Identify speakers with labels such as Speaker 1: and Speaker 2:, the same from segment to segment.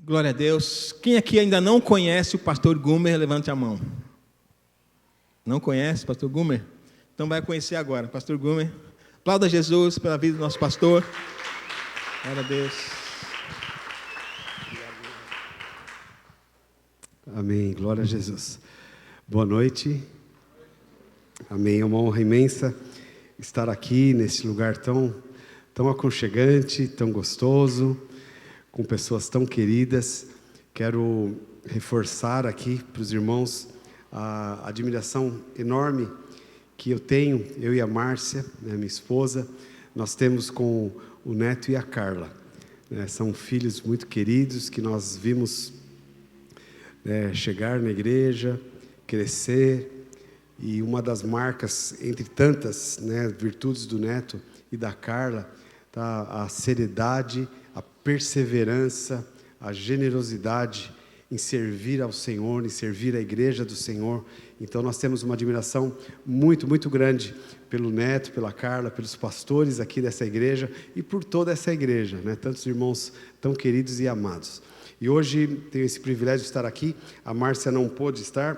Speaker 1: Glória a Deus. Quem aqui ainda não conhece o pastor Gumer, levante a mão. Não conhece o pastor Gumer? Então vai conhecer agora, pastor Gumer. Aplauda Jesus pela vida do nosso pastor. Glória a Deus.
Speaker 2: Amém, glória a Jesus. Boa noite. Amém, é uma honra imensa estar aqui nesse lugar tão aconchegante, tão gostoso, com pessoas tão queridas. Quero reforçar aqui para os irmãos a admiração enorme que eu tenho, eu e a Márcia, minha esposa, nós temos com o Neto e a Carla. São filhos muito queridos que nós vimos chegar na igreja, crescer, e uma das marcas, entre tantas virtudes do Neto e da Carla, tá a seriedade, a perseverança, a generosidade em servir ao Senhor, em servir a igreja do Senhor. Então nós temos uma admiração muito, muito grande pelo Neto, pela Carla, pelos pastores aqui dessa igreja e por toda essa igreja, tantos irmãos tão queridos e amados. E hoje tenho esse privilégio de estar aqui. A Márcia não pôde estar,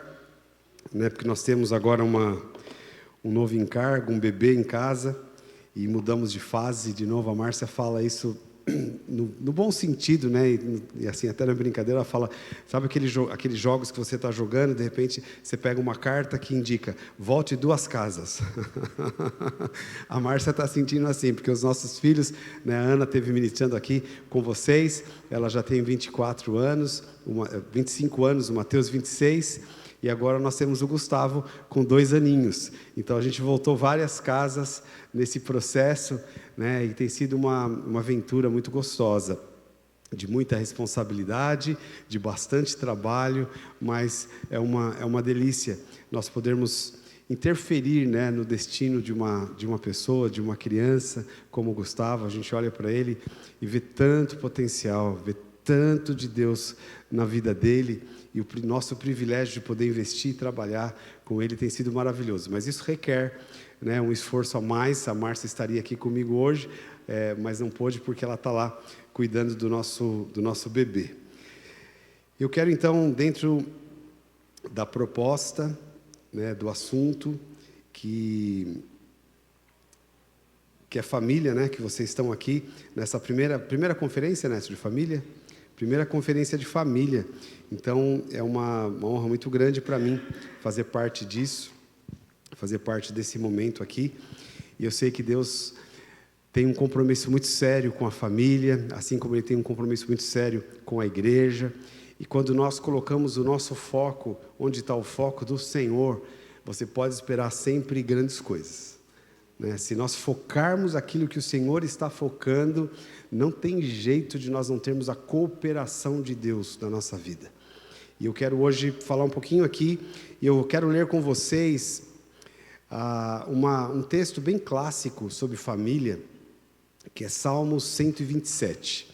Speaker 2: porque nós temos agora um novo encargo, um bebê em casa, e mudamos de fase de novo. A Márcia fala isso no bom sentido, e assim, até na brincadeira ela fala, sabe aqueles jogos que você está jogando, de repente você pega uma carta que indica, volte 2 casas. A Márcia está sentindo assim, porque os nossos filhos, a Ana esteve ministrando aqui com vocês, ela já tem 24 anos, 25 anos, o Mateus 26, e agora nós temos o Gustavo com 2 aninhos. Então a gente voltou várias casas nesse processo, e tem sido uma aventura muito gostosa, de muita responsabilidade, de bastante trabalho, mas é uma delícia nós podermos interferir no destino de uma pessoa, de uma criança como o Gustavo. A gente olha para ele e vê tanto potencial, vê tanto de Deus na vida dele, e o nosso privilégio de poder investir e trabalhar com ele tem sido maravilhoso. Mas isso requer um esforço a mais. A Márcia estaria aqui comigo hoje, mas não pôde porque ela está lá cuidando do nosso bebê. Eu quero então, dentro da proposta, do assunto, que é família, que vocês estão aqui, nessa primeira conferência, de família, primeira conferência de família. Então, é uma honra muito grande para mim fazer parte disso, fazer parte desse momento aqui. E eu sei que Deus tem um compromisso muito sério com a família, assim como Ele tem um compromisso muito sério com a igreja. E quando nós colocamos o nosso foco, onde está o foco do Senhor, você pode esperar sempre grandes coisas. Se nós focarmos aquilo que o Senhor está focando, não tem jeito de nós não termos a cooperação de Deus na nossa vida. E eu quero hoje falar um pouquinho aqui, e eu quero ler com vocês um texto bem clássico sobre família, que é Salmo 127.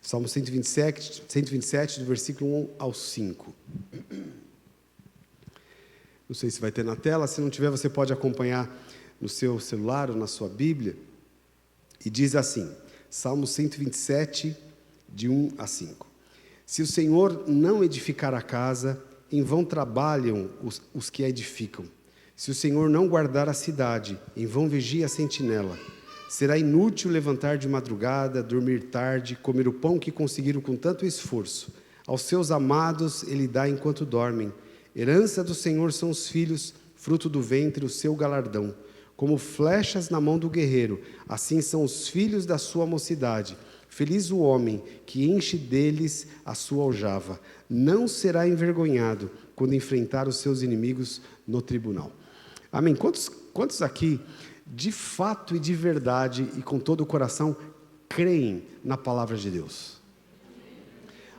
Speaker 2: Salmo 127, do versículo 1 ao 5. Não sei se vai ter na tela, se não tiver você pode acompanhar no seu celular ou na sua Bíblia. E diz assim, Salmo 127, de 1 a 5. Se o Senhor não edificar a casa, em vão trabalham os que a edificam. Se o Senhor não guardar a cidade, em vão vigia a sentinela. Será inútil levantar de madrugada, dormir tarde, comer o pão que conseguiram com tanto esforço. Aos seus amados Ele dá enquanto dormem. Herança do Senhor são os filhos, fruto do ventre, o seu galardão. Como flechas na mão do guerreiro, assim são os filhos da sua mocidade. Feliz o homem que enche deles a sua aljava. Não será envergonhado quando enfrentar os seus inimigos no tribunal. Amém? Quantos aqui, de fato e de verdade, e com todo o coração, creem na palavra de Deus?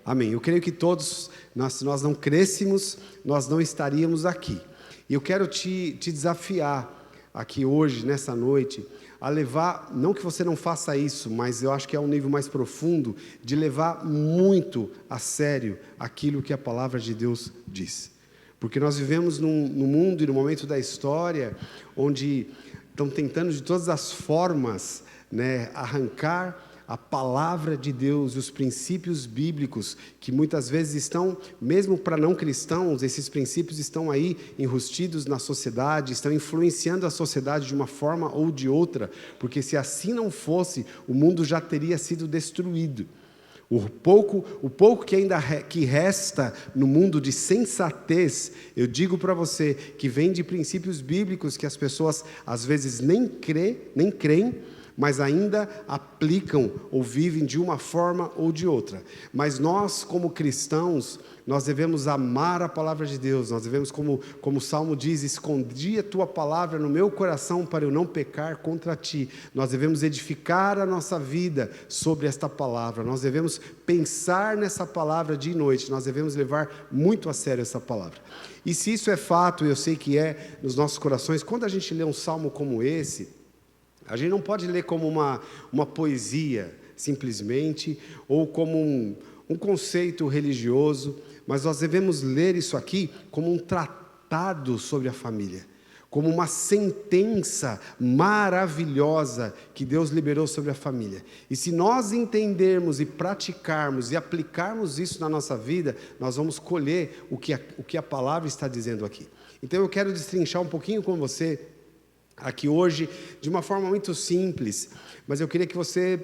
Speaker 2: Amém. Eu creio que todos, se nós não crêssemos, nós não estaríamos aqui. E eu quero te desafiar aqui hoje, nessa noite, a levar, não que você não faça isso, mas eu acho que é um nível mais profundo, de levar muito a sério aquilo que a palavra de Deus diz. Porque nós vivemos num mundo e num momento da história onde estão tentando de todas as formas arrancar a palavra de Deus e os princípios bíblicos, que muitas vezes estão, mesmo para não cristãos, esses princípios estão aí enrustidos na sociedade, estão influenciando a sociedade de uma forma ou de outra, porque se assim não fosse, o mundo já teria sido destruído. O pouco que ainda que resta no mundo de sensatez, eu digo para você, que vem de princípios bíblicos que as pessoas às vezes nem creem, mas ainda aplicam ou vivem de uma forma ou de outra. Mas nós, como cristãos, nós devemos amar a palavra de Deus, nós devemos, como o Salmo diz, escondi a tua palavra no meu coração para eu não pecar contra ti. Nós devemos edificar a nossa vida sobre esta palavra, nós devemos pensar nessa palavra dia e noite, nós devemos levar muito a sério essa palavra. E se isso é fato, eu sei que é nos nossos corações, quando a gente lê um salmo como esse, a gente não pode ler como uma poesia, simplesmente, ou como um conceito religioso, mas nós devemos ler isso aqui como um tratado sobre a família, como uma sentença maravilhosa que Deus liberou sobre a família. E se nós entendermos e praticarmos e aplicarmos isso na nossa vida, nós vamos colher o que a palavra está dizendo aqui. Então eu quero destrinchar um pouquinho com você aqui hoje, de uma forma muito simples, mas eu queria que você,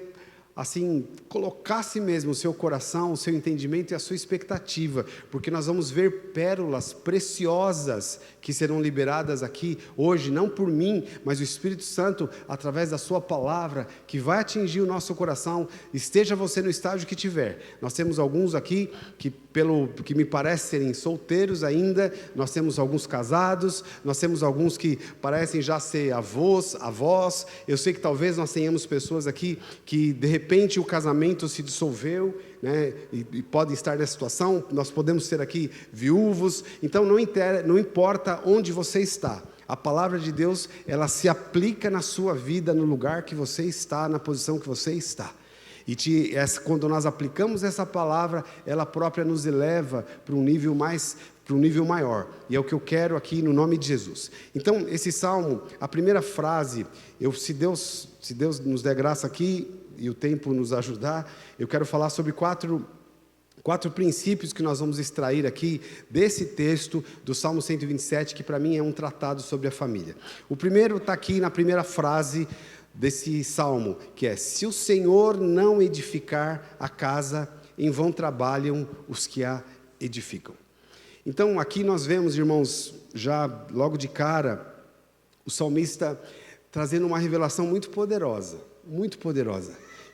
Speaker 2: assim, colocasse mesmo o seu coração, o seu entendimento e a sua expectativa, porque nós vamos ver pérolas preciosas que serão liberadas aqui hoje, não por mim, mas o Espírito Santo, através da sua palavra, que vai atingir o nosso coração, esteja você no estágio que tiver. Nós temos alguns aqui que, pelo que me parece serem solteiros ainda, nós temos alguns casados, nós temos alguns que parecem já ser avós, eu sei que talvez nós tenhamos pessoas aqui que de repente o casamento se dissolveu, né, e podem estar nessa situação, nós podemos ser aqui viúvos, então não importa onde você está, a palavra de Deus, ela se aplica na sua vida, no lugar que você está, na posição que você está. E quando nós aplicamos essa palavra, ela própria nos eleva para um nível maior. E é o que eu quero aqui no nome de Jesus. Então, esse salmo, a primeira frase, se Deus nos der graça aqui e o tempo nos ajudar, eu quero falar sobre quatro princípios que nós vamos extrair aqui desse texto do Salmo 127, que para mim é um tratado sobre a família. O primeiro está aqui na primeira frase desse salmo, que é: se o Senhor não edificar a casa, em vão trabalham os que a edificam. Então aqui nós vemos, irmãos, já logo de cara, o salmista trazendo uma revelação muito poderosa,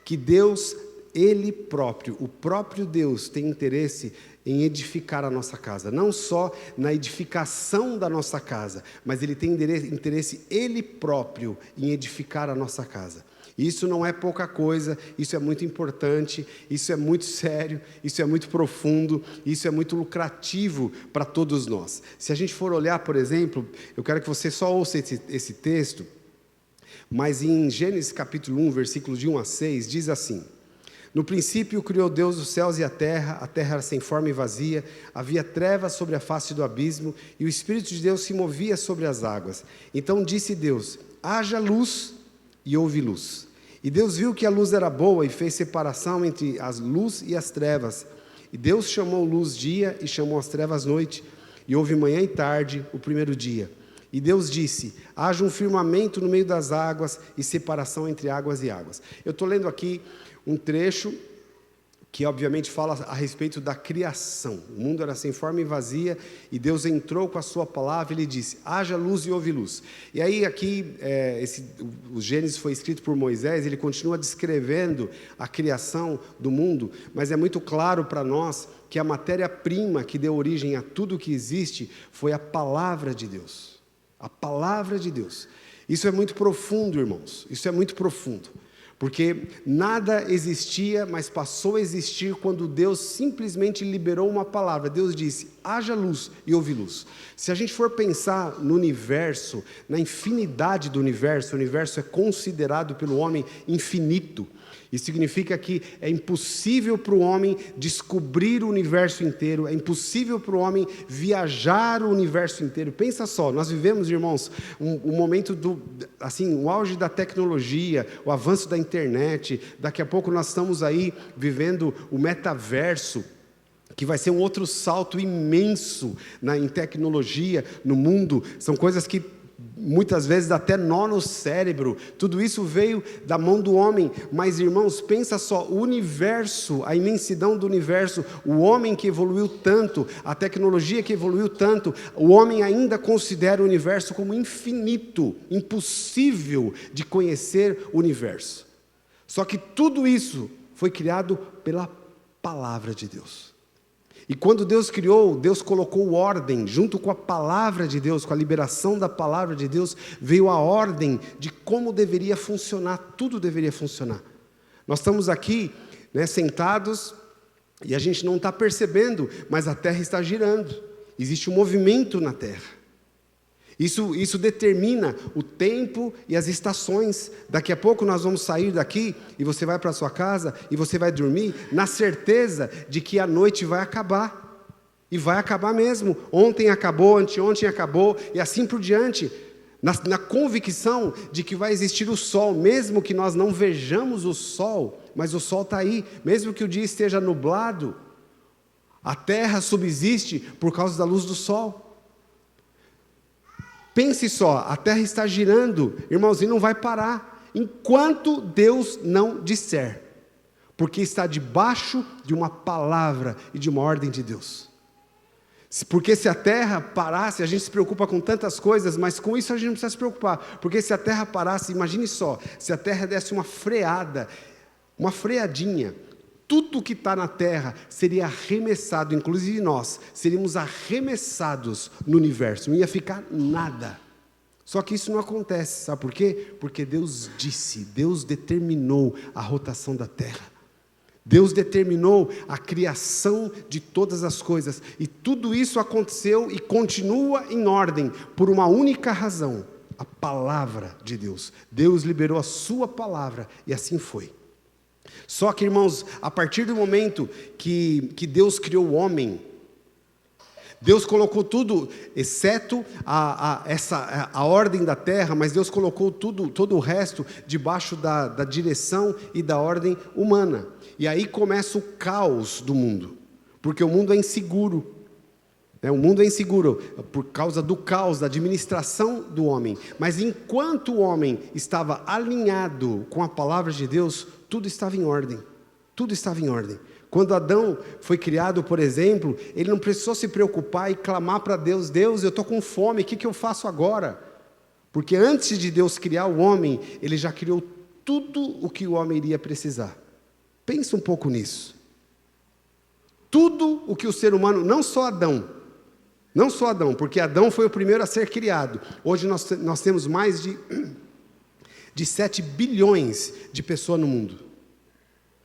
Speaker 2: que Deus, Ele próprio, o próprio Deus tem interesse em edificar a nossa casa, não só na edificação da nossa casa, mas Ele tem interesse, Ele próprio, em edificar a nossa casa. Isso não é pouca coisa, isso é muito importante, isso é muito sério, isso é muito profundo, isso é muito lucrativo para todos nós. Se a gente for olhar, por exemplo, eu quero que você só ouça esse texto, mas em Gênesis capítulo 1, versículos de 1 a 6, diz assim: no princípio criou Deus os céus e a terra era sem forma e vazia, havia trevas sobre a face do abismo, e o Espírito de Deus se movia sobre as águas. Então disse Deus: haja luz, e houve luz. E Deus viu que a luz era boa, e fez separação entre a luz e as trevas. E Deus chamou luz dia, e chamou as trevas noite, e houve manhã e tarde, o primeiro dia. E Deus disse: haja um firmamento no meio das águas, e separação entre águas e águas. Eu estou lendo aqui um trecho que obviamente fala a respeito da criação. O mundo era sem forma e vazia, e Deus entrou com a sua palavra, Ele disse: haja luz e houve luz. E aí aqui, o Gênesis foi escrito por Moisés, ele continua descrevendo a criação do mundo, mas é muito claro para nós que a matéria-prima que deu origem a tudo que existe foi a palavra de Deus. A palavra de Deus. Isso é muito profundo, irmãos, isso é muito profundo. Porque nada existia, mas passou a existir quando Deus simplesmente liberou uma palavra. Deus disse: haja luz, e houve luz. Se a gente for pensar no universo, na infinidade do universo, o universo é considerado pelo homem infinito. Isso significa que é impossível para o homem descobrir o universo inteiro, é impossível para o homem viajar o universo inteiro. Pensa só, nós vivemos, irmãos, um momento o auge da tecnologia, o avanço da internet. Daqui a pouco nós estamos aí vivendo o metaverso, que vai ser um outro salto imenso em tecnologia, no mundo. São coisas que muitas vezes até nó no cérebro. Tudo isso veio da mão do homem. Mas, irmãos, pensa só, o universo, a imensidão do universo, o homem que evoluiu tanto, a tecnologia que evoluiu tanto, o homem ainda considera o universo como infinito, impossível de conhecer o universo. Só que tudo isso foi criado pela palavra de Deus. E quando Deus criou, Deus colocou ordem, junto com a palavra de Deus, com a liberação da palavra de Deus, veio a ordem de como deveria funcionar, tudo deveria funcionar. Nós estamos aqui, sentados, e a gente não está percebendo, mas a terra está girando, existe um movimento na terra. Isso determina o tempo e as estações. Daqui a pouco nós vamos sair daqui e você vai para a sua casa e você vai dormir na certeza de que a noite vai acabar. E vai acabar mesmo. Ontem acabou, anteontem acabou e assim por diante. Na convicção de que vai existir o sol, mesmo que nós não vejamos o sol, mas o sol está aí. Mesmo que o dia esteja nublado, a terra subsiste por causa da luz do sol. Pense só, a terra está girando, irmãos, e não vai parar, enquanto Deus não disser, porque está debaixo de uma palavra e de uma ordem de Deus. Porque se a terra parasse, a gente se preocupa com tantas coisas, mas com isso a gente não precisa se preocupar, porque se a terra parasse, imagine só, se a terra desse uma freada, uma freadinha, tudo que está na terra seria arremessado, inclusive nós, seríamos arremessados no universo, não ia ficar nada. Só que isso não acontece, sabe por quê? Porque Deus disse, Deus determinou a rotação da terra. Deus determinou a criação de todas as coisas, e tudo isso aconteceu e continua em ordem, por uma única razão, a palavra de Deus. Deus liberou a sua palavra, e assim foi. Só que, irmãos, a partir do momento que Deus criou o homem, Deus colocou tudo, exceto a ordem da terra, mas Deus colocou todo o resto debaixo da direção e da ordem humana. E aí começa o caos do mundo, porque o mundo é inseguro. O mundo é inseguro por causa do caos, da administração do homem. Mas enquanto o homem estava alinhado com a palavra de Deus, tudo estava em ordem. Tudo estava em ordem. Quando Adão foi criado, por exemplo, ele não precisou se preocupar e clamar para Deus: Deus, eu estou com fome, o que eu faço agora? Porque antes de Deus criar o homem, Ele já criou tudo o que o homem iria precisar. Pensa um pouco nisso. Tudo o que o ser humano, não só Adão, porque Adão foi o primeiro a ser criado. Hoje nós temos mais de 7 bilhões de pessoas no mundo.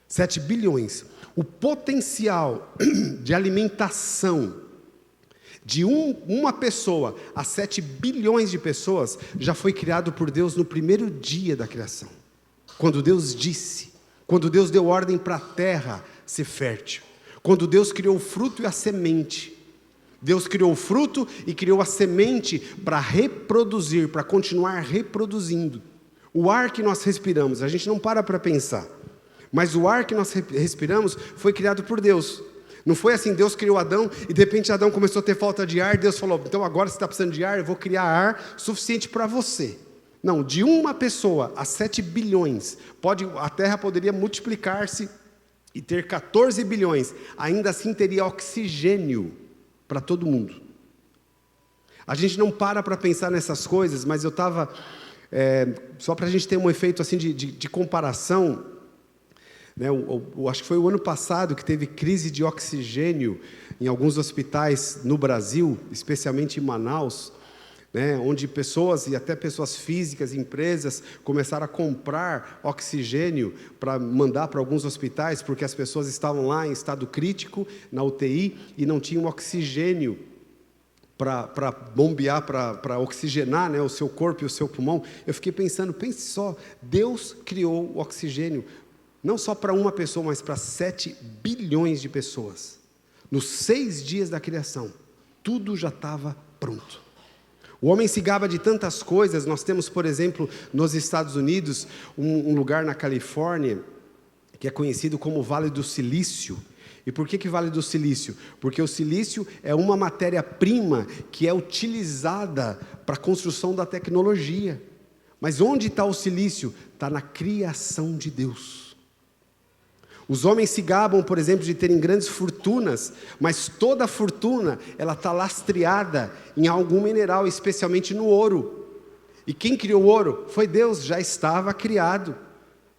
Speaker 2: 7 bilhões. O potencial de alimentação de uma pessoa a 7 bilhões de pessoas já foi criado por Deus no primeiro dia da criação. Quando Deus disse, quando Deus deu ordem para a terra ser fértil. Quando Deus criou o fruto e a semente. Deus criou o fruto e criou a semente para reproduzir, para continuar reproduzindo. O ar que nós respiramos, a gente não para pensar, mas o ar que nós respiramos foi criado por Deus. Não foi assim, Deus criou Adão e de repente Adão começou a ter falta de ar, Deus falou: então agora você está precisando de ar, eu vou criar ar suficiente para você. Não, de uma pessoa a 7 bilhões, a terra poderia multiplicar-se e ter 14 bilhões, ainda assim teria oxigênio para todo mundo. A gente não para pensar nessas coisas, mas eu estava, só para a gente ter um efeito assim de comparação, acho que foi o ano passado que teve crise de oxigênio em alguns hospitais no Brasil, especialmente em Manaus, onde pessoas, e até pessoas físicas, empresas, começaram a comprar oxigênio para mandar para alguns hospitais, porque as pessoas estavam lá em estado crítico, na UTI, e não tinham oxigênio para bombear, para oxigenar o seu corpo e o seu pulmão. Eu fiquei pensando, pense só, Deus criou o oxigênio. Não só para uma pessoa, mas para 7 bilhões de pessoas. Nos 6 dias da criação, tudo já estava pronto. O homem se gaba de tantas coisas. Nós temos, por exemplo, nos Estados Unidos, um lugar na Califórnia, que é conhecido como Vale do Silício. E por que Vale do Silício? Porque o silício é uma matéria-prima que é utilizada para a construção da tecnologia. Mas onde está o silício? Está na criação de Deus. Os homens se gabam, por exemplo, de terem grandes fortunas, mas toda a fortuna, ela está lastreada em algum mineral, especialmente no ouro. E quem criou o ouro? Foi Deus, já estava criado.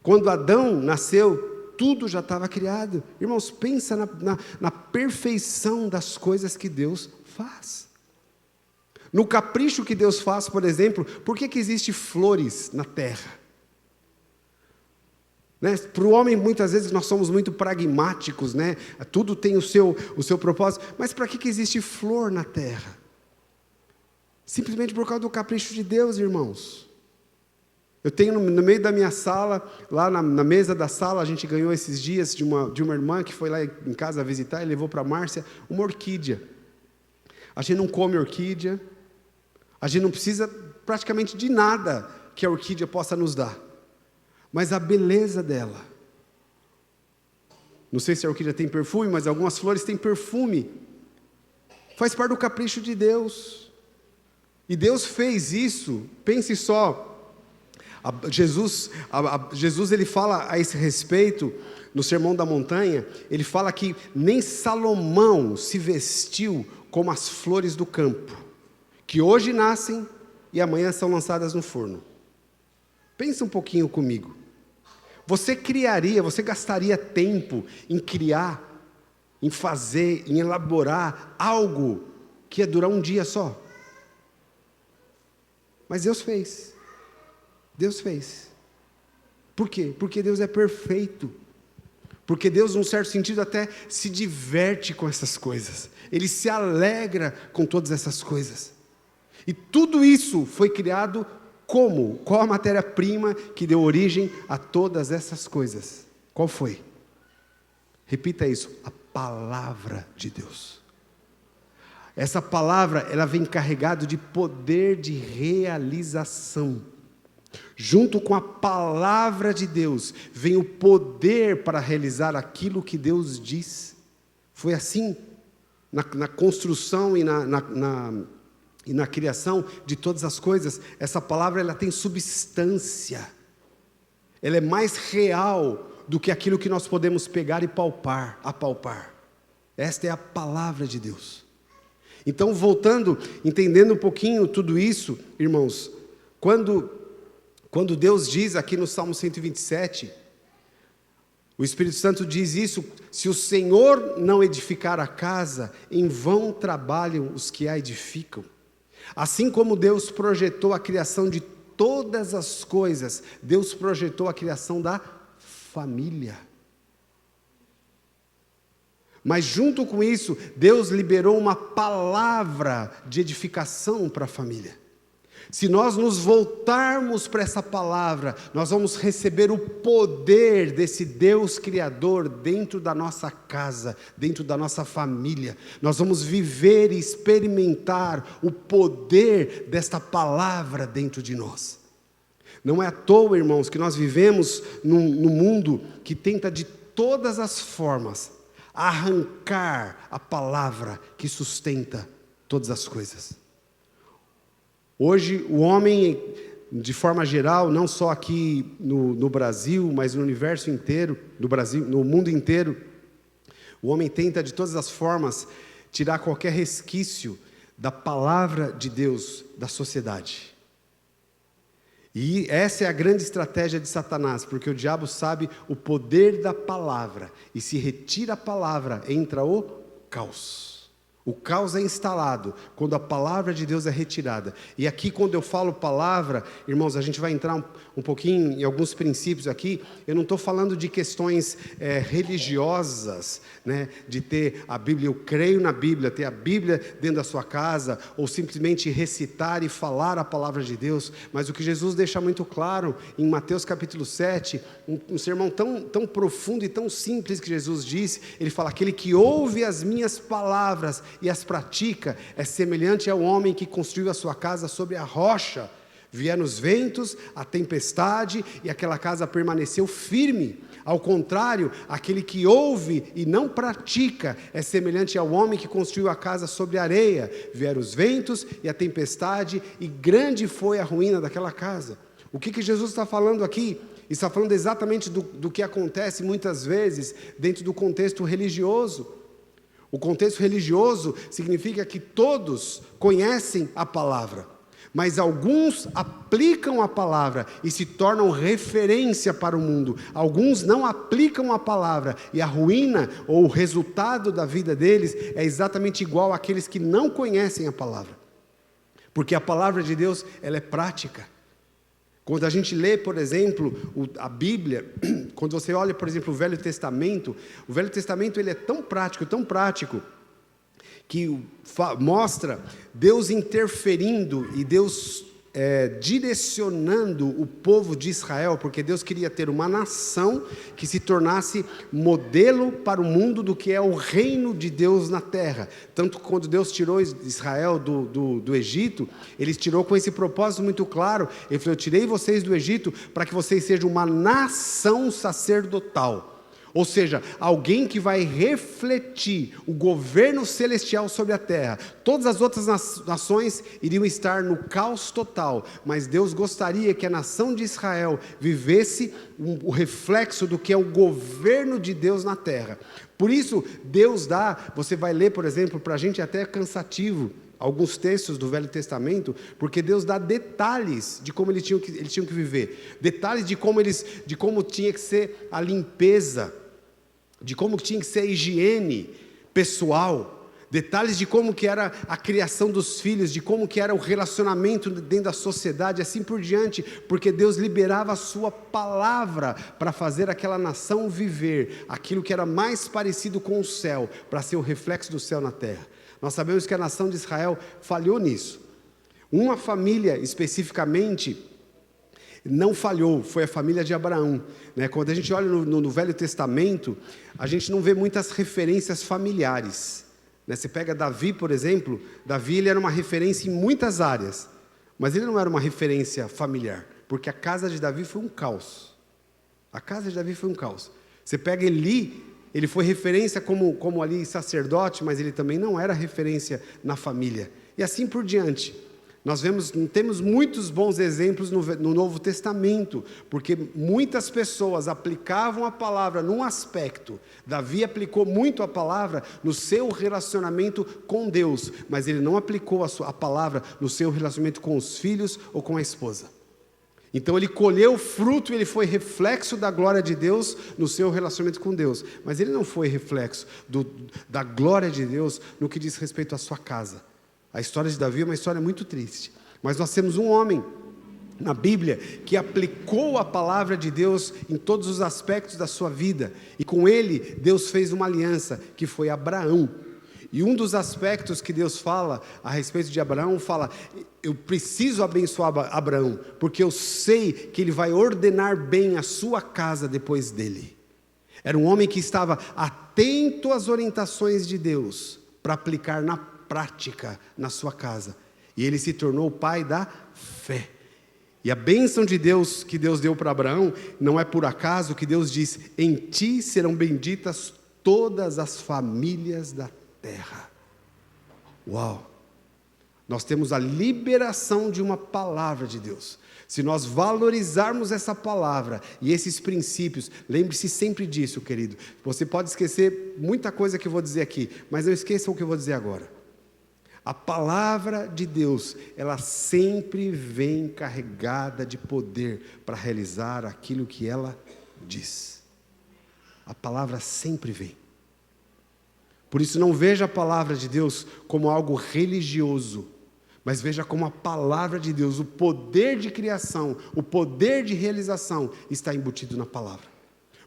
Speaker 2: Quando Adão nasceu, tudo já estava criado. Irmãos, pensa na perfeição das coisas que Deus faz. No capricho que Deus faz, por exemplo, por que existe flores na terra? Né? Para o homem, muitas vezes, nós somos muito pragmáticos, né? Tudo tem o seu propósito, mas para que existe flor na terra? Simplesmente por causa do capricho de Deus, irmãos. Eu tenho no meio da minha sala, lá na mesa da sala, a gente ganhou esses dias de uma irmã que foi lá em casa visitar e levou para a Márcia uma orquídea. A gente não come orquídea, a gente não precisa praticamente de nada que a orquídea possa nos dar. Mas a beleza dela, não sei se a orquídea tem perfume, mas algumas flores têm perfume, faz parte do capricho de Deus. E Deus fez isso, pense só, Jesus ele fala a esse respeito, no Sermão da Montanha, ele fala que nem Salomão se vestiu como as flores do campo, que hoje nascem e amanhã são lançadas no forno. Pensa um pouquinho comigo. Você gastaria tempo em criar, em fazer, em elaborar algo que ia durar um dia só? Mas Deus fez. Deus fez. Por quê? Porque Deus é perfeito. Porque Deus, num certo sentido, até se diverte com essas coisas. Ele se alegra com todas essas coisas. E tudo isso foi criado como? Qual a matéria-prima que deu origem a todas essas coisas? Qual foi? Repita isso: a palavra de Deus. Essa palavra, ela vem carregada de poder de realização. Junto com a palavra de Deus, vem o poder para realizar aquilo que Deus diz. Foi assim, na construção e na criação de todas as coisas. Essa palavra, ela tem substância. Ela é mais real do que aquilo que nós podemos pegar e apalpar. Esta é a palavra de Deus. Então, voltando, entendendo um pouquinho tudo isso, irmãos, quando Deus diz aqui no Salmo 127, o Espírito Santo diz isso: se o Senhor não edificar a casa, em vão trabalham os que a edificam. Assim como Deus projetou a criação de todas as coisas, Deus projetou a criação da família. Mas junto com isso, Deus liberou uma palavra de edificação para a família. Se nós nos voltarmos para essa palavra, nós vamos receber o poder desse Deus Criador dentro da nossa casa, dentro da nossa família. Nós vamos viver e experimentar o poder desta palavra dentro de nós. Não é à toa, irmãos, que nós vivemos num mundo que tenta de todas as formas arrancar a palavra que sustenta todas as coisas. Hoje, o homem, de forma geral, não só aqui no Brasil, mas no universo inteiro, no mundo inteiro, o homem tenta de todas as formas tirar qualquer resquício da palavra de Deus da sociedade. E essa é a grande estratégia de Satanás, porque o diabo sabe o poder da palavra, e se retira a palavra, entra o caos. O caos é instalado quando a palavra de Deus é retirada. E aqui, quando eu falo palavra, irmãos, a gente vai entrar um pouquinho em alguns princípios aqui. Eu não estou falando de questões religiosas, né? De ter a Bíblia, eu creio na Bíblia, ter a Bíblia dentro da sua casa, ou simplesmente recitar e falar a palavra de Deus. Mas o que Jesus deixa muito claro em Mateus capítulo 7, um sermão tão profundo e tão simples que Jesus disse, ele fala: aquele que ouve as minhas palavras e as pratica, é semelhante ao homem que construiu a sua casa sobre a rocha. Vieram os ventos, a tempestade, e aquela casa permaneceu firme. Ao contrário, aquele que ouve e não pratica, é semelhante ao homem que construiu a casa sobre a areia. Vieram os ventos e a tempestade, e grande foi a ruína daquela casa. O que Jesus está falando aqui? Está falando exatamente do que acontece muitas vezes dentro do contexto religioso. O contexto religioso significa que todos conhecem a palavra, mas alguns aplicam a palavra e se tornam referência para o mundo. Alguns não aplicam a palavra e a ruína ou o resultado da vida deles é exatamente igual àqueles que não conhecem a palavra. Porque a palavra de Deus, ela é prática. Quando a gente lê, por exemplo, a Bíblia, quando você olha, por exemplo, o Velho Testamento ele é tão prático, que mostra Deus interferindo e Deus direcionando o povo de Israel, porque Deus queria ter uma nação que se tornasse modelo para o mundo do que é o reino de Deus na terra. Tanto que quando Deus tirou Israel do Egito, Ele tirou com esse propósito muito claro. Ele falou: eu tirei vocês do Egito para que vocês sejam uma nação sacerdotal. Ou seja, alguém que vai refletir o governo celestial sobre a terra. Todas as outras nações iriam estar no caos total, mas Deus gostaria que a nação de Israel vivesse o reflexo do que é o governo de Deus na terra. Por isso, Deus você vai ler, por exemplo, para a gente até cansativo, alguns textos do Velho Testamento, porque Deus dá detalhes de como eles tinham que viver, detalhes de como tinha que ser a limpeza, de como tinha que ser a higiene pessoal, detalhes de como que era a criação dos filhos, de como que era o relacionamento dentro da sociedade, assim por diante, porque Deus liberava a sua palavra para fazer aquela nação viver aquilo que era mais parecido com o céu, para ser o reflexo do céu na terra. Nós sabemos que a nação de Israel falhou nisso. Uma família especificamente não falhou, foi a família de Abraão. Quando a gente olha no Velho Testamento, a gente não vê muitas referências familiares. Você pega Davi, por exemplo, Davi ele era uma referência em muitas áreas, mas ele não era uma referência familiar, porque a casa de Davi foi um caos. A casa de Davi foi um caos. Você pega Eli, ele foi referência como ali sacerdote, mas ele também não era referência na família. E assim por diante. Temos muitos bons exemplos no Novo Testamento, porque muitas pessoas aplicavam a palavra num aspecto. Davi aplicou muito a palavra no seu relacionamento com Deus, mas ele não aplicou a palavra no seu relacionamento com os filhos ou com a esposa. Então ele colheu o fruto, ele foi reflexo da glória de Deus no seu relacionamento com Deus, mas ele não foi reflexo da glória de Deus no que diz respeito à sua casa. A história de Davi é uma história muito triste, mas nós temos um homem na Bíblia que aplicou a palavra de Deus em todos os aspectos da sua vida, e com ele Deus fez uma aliança, que foi Abraão. E um dos aspectos que Deus fala a respeito de Abraão, fala: eu preciso abençoar Abraão, porque eu sei que ele vai ordenar bem a sua casa depois dele. Era um homem que estava atento às orientações de Deus, para aplicar na prática na sua casa, e ele se tornou o pai da fé. E a bênção de Deus que Deus deu para Abraão, não é por acaso que Deus diz: em ti serão benditas todas as famílias da terra. Uau! Nós temos a liberação de uma palavra de Deus. Se nós valorizarmos essa palavra e esses princípios, lembre-se sempre disso, querido. Você pode esquecer muita coisa que eu vou dizer aqui, mas não esqueça o que eu vou dizer agora. A palavra de Deus, ela sempre vem carregada de poder para realizar aquilo que ela diz. A palavra sempre vem. Por isso, não veja a palavra de Deus como algo religioso, mas veja como a palavra de Deus, o poder de criação, o poder de realização está embutido na palavra.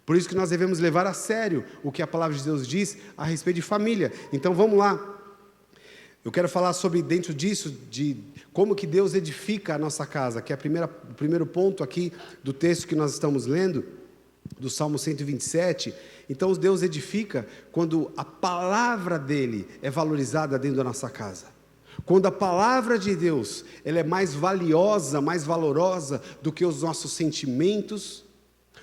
Speaker 2: Por isso que nós devemos levar a sério o que a palavra de Deus diz a respeito de família. Então vamos lá. Eu quero falar sobre, dentro disso, de como que Deus edifica a nossa casa, que é o primeiro ponto aqui do texto que nós estamos lendo, do Salmo 127. Então Deus edifica quando a palavra dele é valorizada dentro da nossa casa. Quando a palavra de Deus ela é mais valiosa, mais valorosa do que os nossos sentimentos,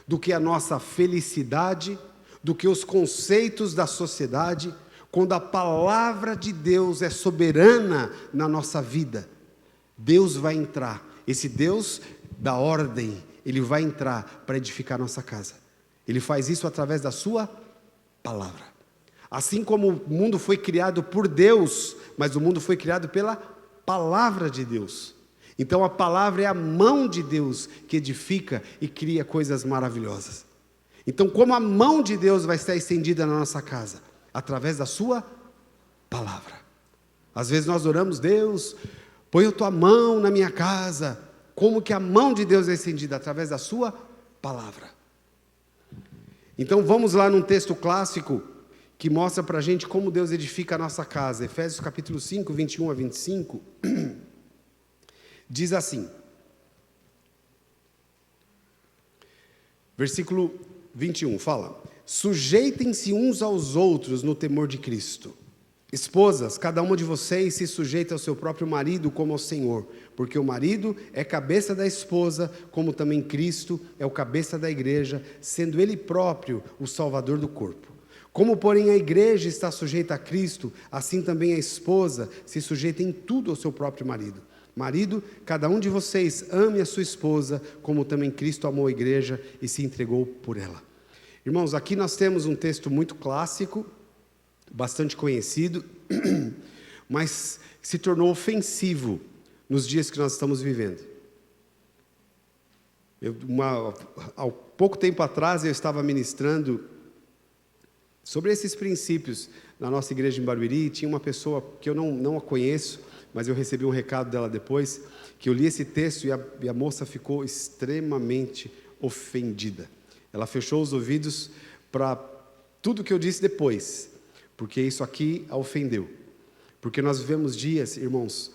Speaker 2: do que a nossa felicidade, do que os conceitos da sociedade. Quando a palavra de Deus é soberana na nossa vida, Deus vai entrar. Esse Deus da ordem, Ele vai entrar para edificar a nossa casa. Ele faz isso através da sua palavra. Assim como o mundo foi criado por Deus, mas o mundo foi criado pela palavra de Deus. Então a palavra é a mão de Deus que edifica e cria coisas maravilhosas. Então como a mão de Deus vai estar estendida na nossa casa? Através da sua palavra. Às vezes nós oramos, Deus, põe a tua mão na minha casa. Como que a mão de Deus é estendida? Através da sua palavra. Então vamos lá num texto clássico que mostra para a gente como Deus edifica a nossa casa. Efésios capítulo 5, 21 a 25, diz assim, versículo 21, fala: sujeitem-se uns aos outros no temor de Cristo. Esposas, cada uma de vocês se sujeita ao seu próprio marido como ao Senhor, porque o marido é cabeça da esposa, como também Cristo é o cabeça da igreja, sendo ele próprio o salvador do corpo. Como, porém, a igreja está sujeita a Cristo, assim também a esposa se sujeita em tudo ao seu próprio marido. Marido, cada um de vocês ame a sua esposa, como também Cristo amou a igreja e se entregou por ela. Irmãos, aqui nós temos um texto muito clássico, bastante conhecido, mas se tornou ofensivo nos dias que nós estamos vivendo. Há pouco tempo atrás eu estava ministrando sobre esses princípios na nossa igreja em Barueri. Tinha uma pessoa que eu não a conheço, mas eu recebi um recado dela depois, que eu li esse texto e a moça ficou extremamente ofendida. Ela fechou os ouvidos para tudo que eu disse depois, porque isso aqui a ofendeu. Porque nós vivemos dias, irmãos,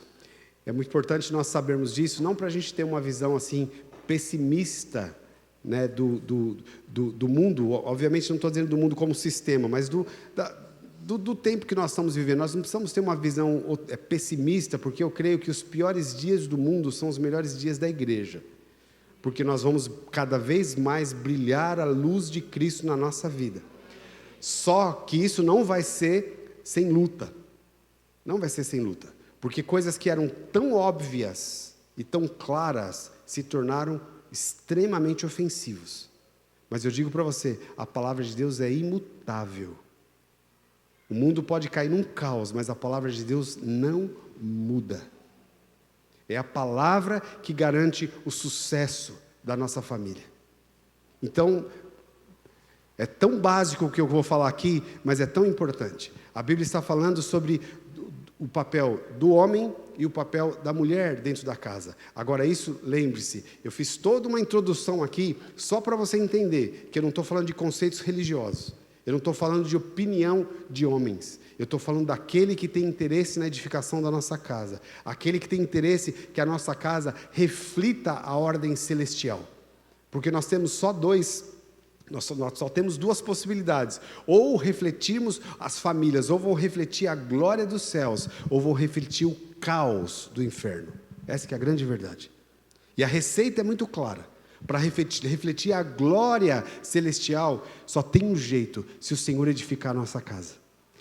Speaker 2: é muito importante nós sabermos disso, não para a gente ter uma visão assim pessimista, né, do mundo. Obviamente não estou dizendo do mundo como sistema, mas do tempo que nós estamos vivendo. Nós não precisamos ter uma visão pessimista, porque eu creio que os piores dias do mundo são os melhores dias da igreja, porque nós vamos cada vez mais brilhar a luz de Cristo na nossa vida. Só que isso não vai ser sem luta, não vai ser sem luta, porque coisas que eram tão óbvias e tão claras se tornaram extremamente ofensivos. Mas eu digo para você, a palavra de Deus é imutável. O mundo pode cair num caos, mas a palavra de Deus não muda. É a palavra que garante o sucesso da nossa família. Então, é tão básico o que eu vou falar aqui, mas é tão importante. A Bíblia está falando sobre o papel do homem e o papel da mulher dentro da casa. Agora isso, lembre-se, eu fiz toda uma introdução aqui, só para você entender, que eu não estou falando de conceitos religiosos, eu não estou falando de opinião de homens, eu estou falando daquele que tem interesse na edificação da nossa casa, aquele que tem interesse que a nossa casa reflita a ordem celestial, porque nós temos nós só temos duas possibilidades: ou refletirmos as famílias, ou vou refletir a glória dos céus, ou vou refletir o caos do inferno. Essa que é a grande verdade. E a receita é muito clara. Para refletir a glória celestial, só tem um jeito: se o Senhor edificar a nossa casa.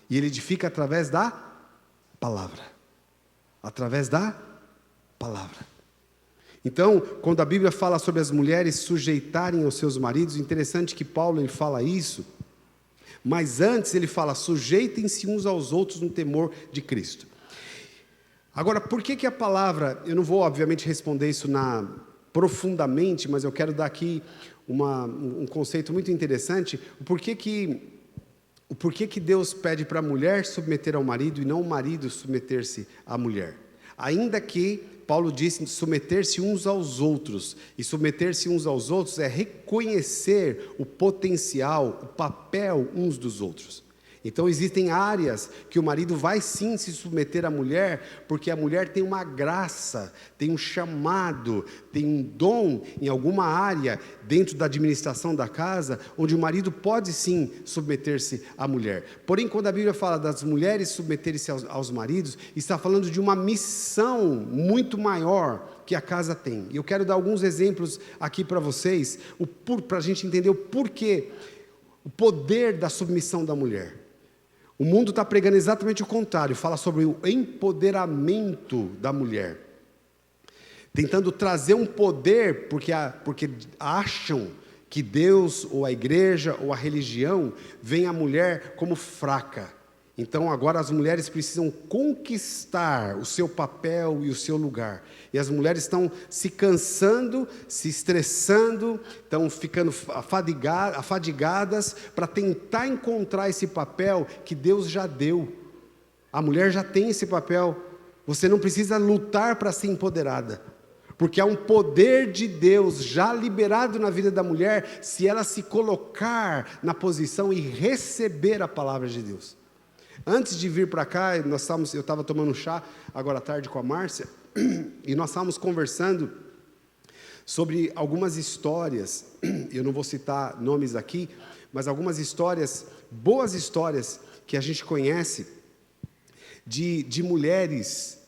Speaker 2: E Ele edifica através da palavra. Através da palavra. Então, quando a Bíblia fala sobre as mulheres sujeitarem aos seus maridos, interessante que Paulo ele fala isso, mas antes ele fala: sujeitem-se uns aos outros no temor de Cristo. Agora, por que a palavra, eu não vou obviamente responder isso profundamente, mas eu quero dar aqui um conceito muito interessante, por que o porquê que Deus pede para a mulher submeter ao marido e não o marido submeter-se à mulher. Ainda que Paulo disse submeter-se uns aos outros, e submeter-se uns aos outros é reconhecer o potencial, o papel uns dos outros. Então existem áreas que o marido vai sim se submeter à mulher, porque a mulher tem uma graça, tem um chamado, tem um dom em alguma área dentro da administração da casa, onde o marido pode sim submeter-se à mulher. Porém, quando a Bíblia fala das mulheres submeterem-se aos maridos, está falando de uma missão muito maior que a casa tem. E eu quero dar alguns exemplos aqui para vocês, para a gente entender o porquê, o poder da submissão da mulher. O mundo está pregando exatamente o contrário, fala sobre o empoderamento da mulher, tentando trazer um poder, porque acham que Deus, ou a igreja, ou a religião, vê a mulher como fraca. Então agora as mulheres precisam conquistar o seu papel e o seu lugar. E as mulheres estão se cansando, se estressando, estão ficando afadigadas para tentar encontrar esse papel que Deus já deu. A mulher já tem esse papel. Você não precisa lutar para ser empoderada, porque há um poder de Deus já liberado na vida da mulher, se ela se colocar na posição e receber a palavra de Deus. Antes de vir para cá, eu estava tomando um chá agora à tarde com a Márcia, e nós estávamos conversando sobre algumas histórias, eu não vou citar nomes aqui, mas algumas histórias, boas histórias, que a gente conhece, de mulheres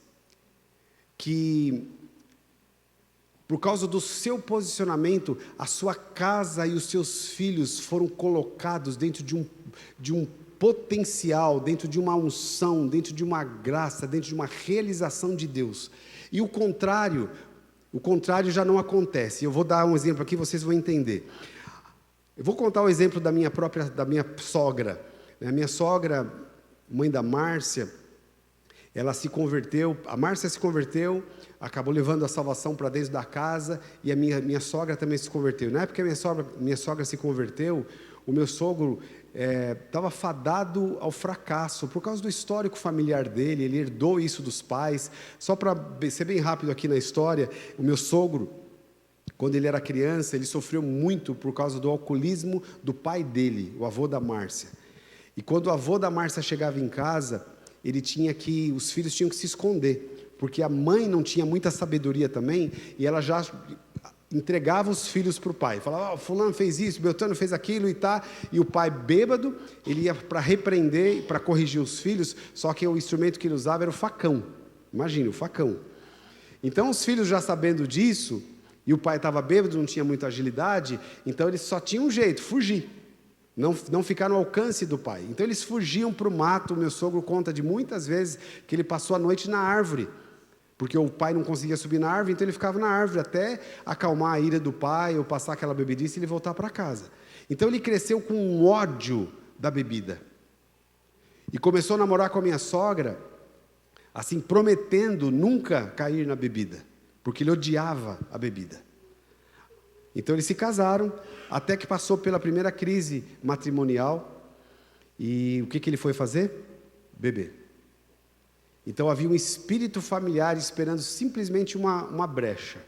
Speaker 2: que, por causa do seu posicionamento, a sua casa e os seus filhos foram colocados dentro de um potencial, dentro de uma unção, dentro de uma graça, dentro de uma realização de Deus. E o contrário já não acontece. Eu vou dar um exemplo aqui, vocês vão entender. Eu vou contar o exemplo da minha sogra. A minha sogra, mãe da Márcia, ela se converteu, a Márcia se converteu, acabou levando a salvação para dentro da casa, e a minha sogra também se converteu. Na época que a minha sogra se converteu, o meu sogro estava fadado ao fracasso, por causa do histórico familiar dele, ele herdou isso dos pais. Só para ser bem rápido aqui na história, o meu sogro, quando ele era criança, ele sofreu muito por causa do alcoolismo do pai dele, o avô da Márcia. E quando o avô da Márcia chegava em casa, os filhos tinham que se esconder, porque a mãe não tinha muita sabedoria também, e ela já entregava os filhos para o pai, falava, fulano fez isso, Beltrano fez aquilo e o pai bêbado, ele ia para repreender, para corrigir os filhos, só que o instrumento que ele usava era o facão, imagine, o facão. Então os filhos já sabendo disso, e o pai estava bêbado, não tinha muita agilidade, então eles só tinham um jeito, fugir, não ficar no alcance do pai. Então eles fugiam para o mato. O meu sogro conta de muitas vezes que ele passou a noite na árvore, porque o pai não conseguia subir na árvore, então ele ficava na árvore até acalmar a ira do pai, ou passar aquela bebedice e ele voltar para casa. Então ele cresceu com um ódio da bebida, e começou a namorar com a minha sogra, assim, prometendo nunca cair na bebida, porque ele odiava a bebida. Então eles se casaram, até que passou pela primeira crise matrimonial, e o que ele foi fazer? Beber. Então havia um espírito familiar esperando simplesmente uma brecha.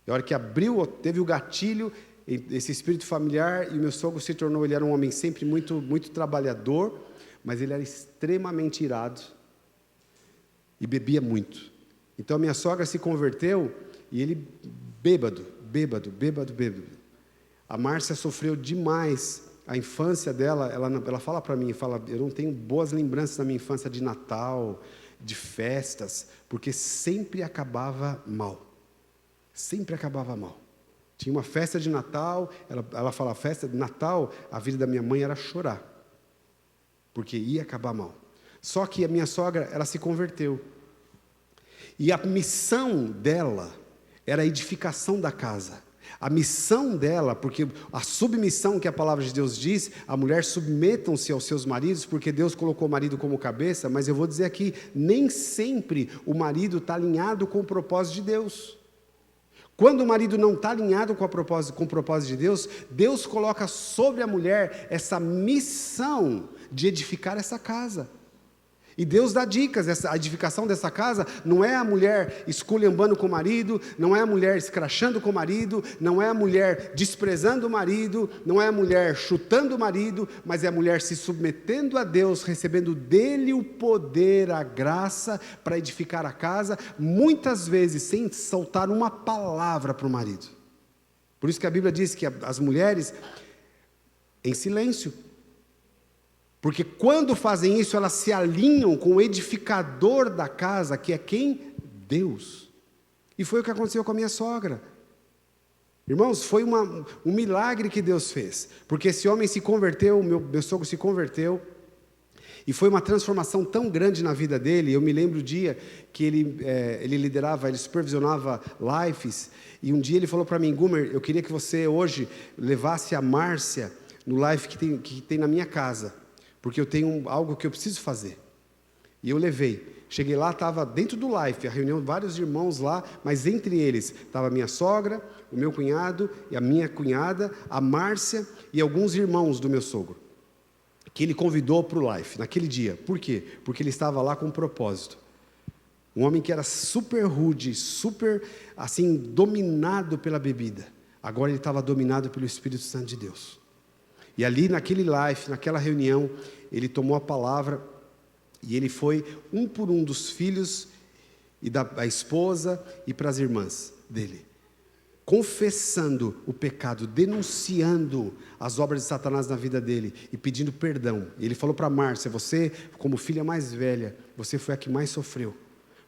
Speaker 2: E a hora que abriu, teve o gatilho, esse espírito familiar, e o meu sogro se tornou, ele era um homem sempre muito, muito trabalhador, mas ele era extremamente irado e bebia muito. Então a minha sogra se converteu e ele bêbado. A Márcia sofreu demais a infância dela. Ela fala para mim, eu não tenho boas lembranças da minha infância de Natal, de festas, porque sempre acabava mal. Sempre acabava mal. Tinha uma festa de Natal, ela fala, festa de Natal, a vida da minha mãe era chorar, porque ia acabar mal. Só que a minha sogra, ela se converteu. E a missão dela era a edificação da casa. A missão dela, porque a submissão que a palavra de Deus diz, a mulher submetam-se aos seus maridos, porque Deus colocou o marido como cabeça, mas eu vou dizer aqui, nem sempre o marido está alinhado com o propósito de Deus. Quando o marido não está alinhado com o propósito de Deus, Deus coloca sobre a mulher essa missão de edificar essa casa. E Deus dá dicas. A edificação dessa casa não é a mulher esculhambando com o marido, não é a mulher escrachando com o marido, não é a mulher desprezando o marido, não é a mulher chutando o marido, mas é a mulher se submetendo a Deus, recebendo dele o poder, a graça para edificar a casa, muitas vezes sem soltar uma palavra para o marido. Por isso que a Bíblia diz que as mulheres, em silêncio, porque quando fazem isso, elas se alinham com o edificador da casa, que é quem? Deus. E foi o que aconteceu com a minha sogra. Irmãos, foi um milagre que Deus fez. Porque esse homem se converteu, meu sogro se converteu, e foi uma transformação tão grande na vida dele. Eu me lembro o dia que ele liderava, ele supervisionava lives, e um dia ele falou para mim: Gumer, eu queria que você hoje levasse a Márcia no live que tem na minha casa, porque eu tenho algo que eu preciso fazer. E eu levei. Cheguei lá, estava dentro do live, a reunião, vários irmãos lá, mas entre eles estava a minha sogra, o meu cunhado e a minha cunhada, a Márcia e alguns irmãos do meu sogro, que ele convidou para o live naquele dia. Por quê? Porque ele estava lá com um propósito. Um homem que era super rude, super assim, dominado pela bebida. Agora ele estava dominado pelo Espírito Santo de Deus. E ali naquele live, naquela reunião, ele tomou a palavra e ele foi um por um dos filhos e da esposa e para as irmãs dele, confessando o pecado, denunciando as obras de Satanás na vida dele e pedindo perdão. E ele falou para a Márcia: você, como filha mais velha, você foi a que mais sofreu.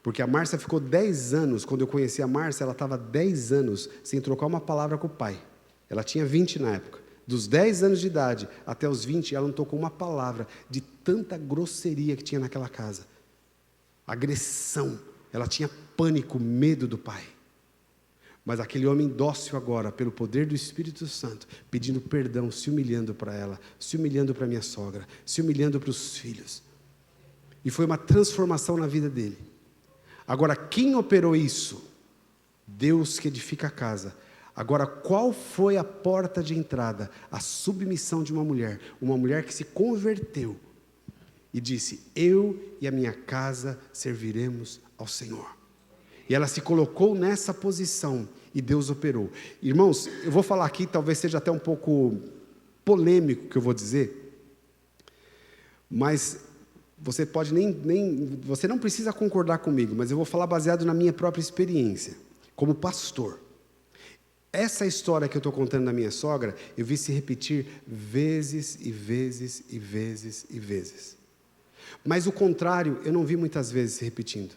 Speaker 2: Porque a Márcia ficou 10 anos, quando eu conheci a Márcia, ela estava 10 anos sem trocar uma palavra com o pai. Ela tinha 20 na época. Dos 10 anos de idade até os 20, ela não tocou uma palavra de tanta grosseria que tinha naquela casa. Agressão. Ela tinha pânico, medo do pai. Mas aquele homem dócil agora, pelo poder do Espírito Santo, pedindo perdão, se humilhando para ela, se humilhando para minha sogra, se humilhando para os filhos. E foi uma transformação na vida dele. Agora, quem operou isso? Deus que edifica a casa. Agora, qual foi a porta de entrada? A submissão de uma mulher que se converteu e disse: eu e a minha casa serviremos ao Senhor. E ela se colocou nessa posição e Deus operou. Irmãos, eu vou falar aqui, talvez seja até um pouco polêmico o que eu vou dizer, mas você pode você não precisa concordar comigo, mas eu vou falar baseado na minha própria experiência, como pastor. Essa história que eu estou contando da minha sogra, eu vi se repetir vezes e vezes e vezes e vezes. Mas o contrário, eu não vi muitas vezes se repetindo.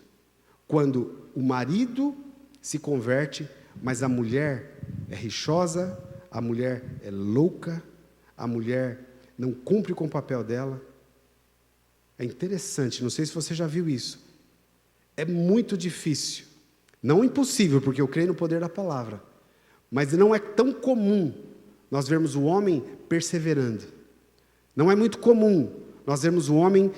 Speaker 2: Quando o marido se converte, mas a mulher é rixosa, a mulher é louca, a mulher não cumpre com o papel dela. É interessante, não sei se você já viu isso. É muito difícil, não impossível, porque eu creio no poder da palavra. Mas não é tão comum nós vermos o homem perseverando. Não é muito comum nós vermos o homem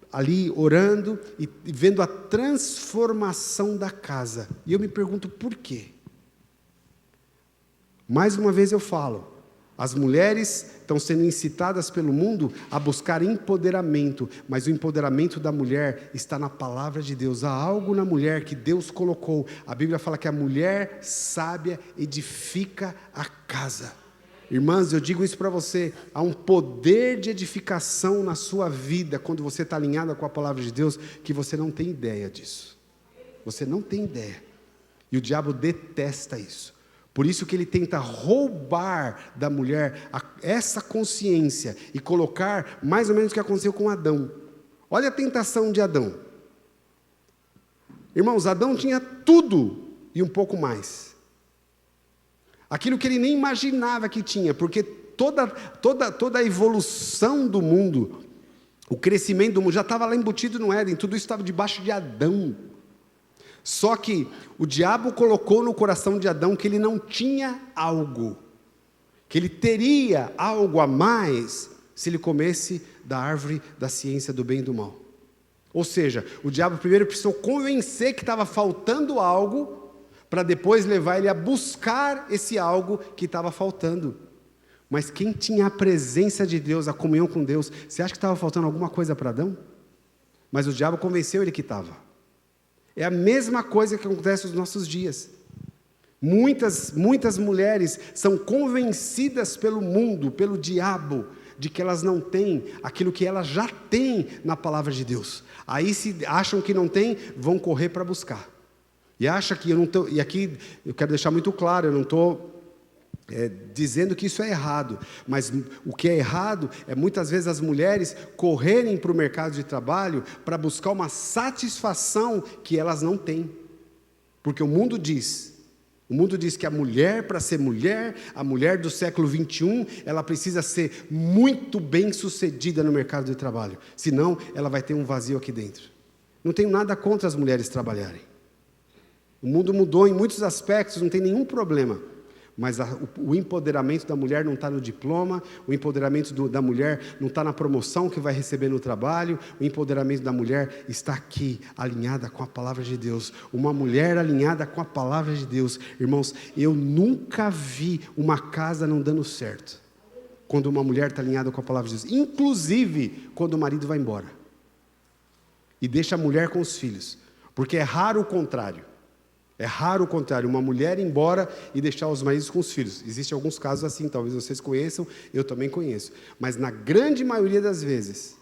Speaker 2: ali orando e vendo a transformação da casa. E eu me pergunto por quê? Mais uma vez eu falo, as mulheres estão sendo incitadas pelo mundo a buscar empoderamento, mas o empoderamento da mulher está na palavra de Deus. Há algo na mulher que Deus colocou. A Bíblia fala que a mulher sábia edifica a casa. Irmãs, eu digo isso para você, há um poder de edificação na sua vida, quando você está alinhada com a palavra de Deus, que você não tem ideia disso. Você não tem ideia. E o diabo detesta isso. Por isso que ele tenta roubar da mulher essa consciência e colocar mais ou menos o que aconteceu com Adão. Olha a tentação de Adão. Irmãos, Adão tinha tudo e um pouco mais. Aquilo que ele nem imaginava que tinha, porque toda a evolução do mundo, o crescimento do mundo já estava lá embutido no Éden, tudo isso estava debaixo de Adão. Só que o diabo colocou no coração de Adão que ele não tinha algo, que ele teria algo a mais se ele comesse da árvore da ciência do bem e do mal. Ou seja, o diabo primeiro precisou convencer que estava faltando algo, para depois levar ele a buscar esse algo que estava faltando. Mas quem tinha a presença de Deus, a comunhão com Deus, você acha que estava faltando alguma coisa para Adão? Mas o diabo convenceu ele que estava. É a mesma coisa que acontece nos nossos dias. Muitas mulheres são convencidas pelo mundo, pelo diabo, de que elas não têm aquilo que elas já têm na palavra de Deus. Aí, se acham que não tem, vão correr para buscar. E acha que eu não estou... E aqui eu quero deixar muito claro, eu não estou dizendo que isso é errado, mas o que é errado é muitas vezes as mulheres correrem para o mercado de trabalho para buscar uma satisfação que elas não têm. Porque o mundo diz que a mulher, para ser mulher, a mulher do século 21, ela precisa ser muito bem sucedida no mercado de trabalho, senão ela vai ter um vazio aqui dentro. Não tenho nada contra as mulheres trabalharem. O mundo mudou em muitos aspectos, não tem nenhum problema. Mas o empoderamento da mulher não está no diploma, o empoderamento da mulher não está na promoção que vai receber no trabalho, o empoderamento da mulher está aqui, alinhada com a palavra de Deus. Uma mulher alinhada com a palavra de Deus. Irmãos, eu nunca vi uma casa não dando certo, quando uma mulher está alinhada com a palavra de Deus. Inclusive, quando o marido vai embora. E deixa a mulher com os filhos. Porque é raro o contrário. É raro o contrário, uma mulher ir embora e deixar os maridos com os filhos. Existem alguns casos assim, talvez vocês conheçam, eu também conheço. Mas na grande maioria das vezes,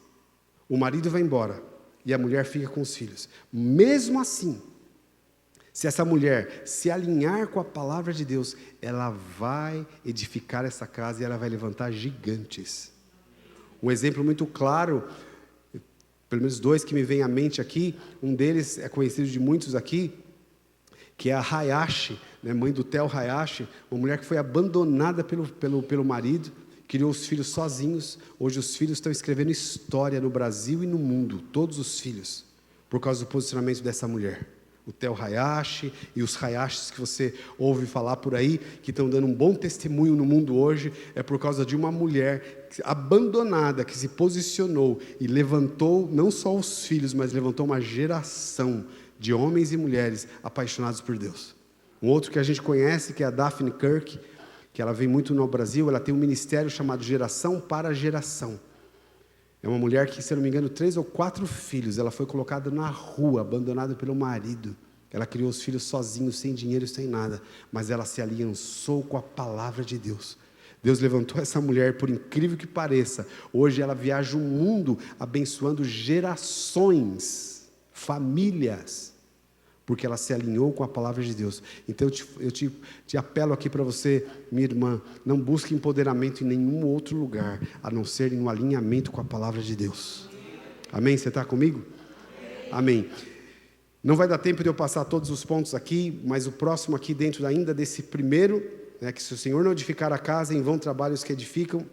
Speaker 2: o marido vai embora e a mulher fica com os filhos. Mesmo assim, se essa mulher se alinhar com a palavra de Deus, ela vai edificar essa casa e ela vai levantar gigantes. Um exemplo muito claro, pelo menos 2 que me vem à mente aqui, um deles é conhecido de muitos aqui, que é a Hayashi, né, mãe do Theo Hayashi, uma mulher que foi abandonada pelo marido, criou os filhos sozinhos. Hoje os filhos estão escrevendo história no Brasil e no mundo, todos os filhos, por causa do posicionamento dessa mulher. O Theo Hayashi e os Hayashis que você ouve falar por aí, que estão dando um bom testemunho no mundo hoje, é por causa de uma mulher abandonada, que se posicionou e levantou não só os filhos, mas levantou uma geração de homens e mulheres apaixonados por Deus. Um outro que a gente conhece, que é a Daphne Kirk, que ela vem muito no Brasil, ela tem um ministério chamado Geração para Geração. É uma mulher que, se eu não me engano, 3 ou 4 filhos, ela foi colocada na rua, abandonada pelo marido. Ela criou os filhos sozinhos, sem dinheiro, sem nada, mas ela se aliançou com a palavra de Deus. Deus levantou essa mulher, por incrível que pareça, hoje ela viaja o mundo abençoando gerações, famílias, porque ela se alinhou com a palavra de Deus. Então eu te apelo aqui para você, minha irmã, não busque empoderamento em nenhum outro lugar, a não ser em um alinhamento com a palavra de Deus. Amém? Você está comigo? Amém. Não vai dar tempo de eu passar todos os pontos aqui, mas o próximo aqui dentro ainda desse primeiro, que se o Senhor não edificar a casa, em vão trabalham os que edificam.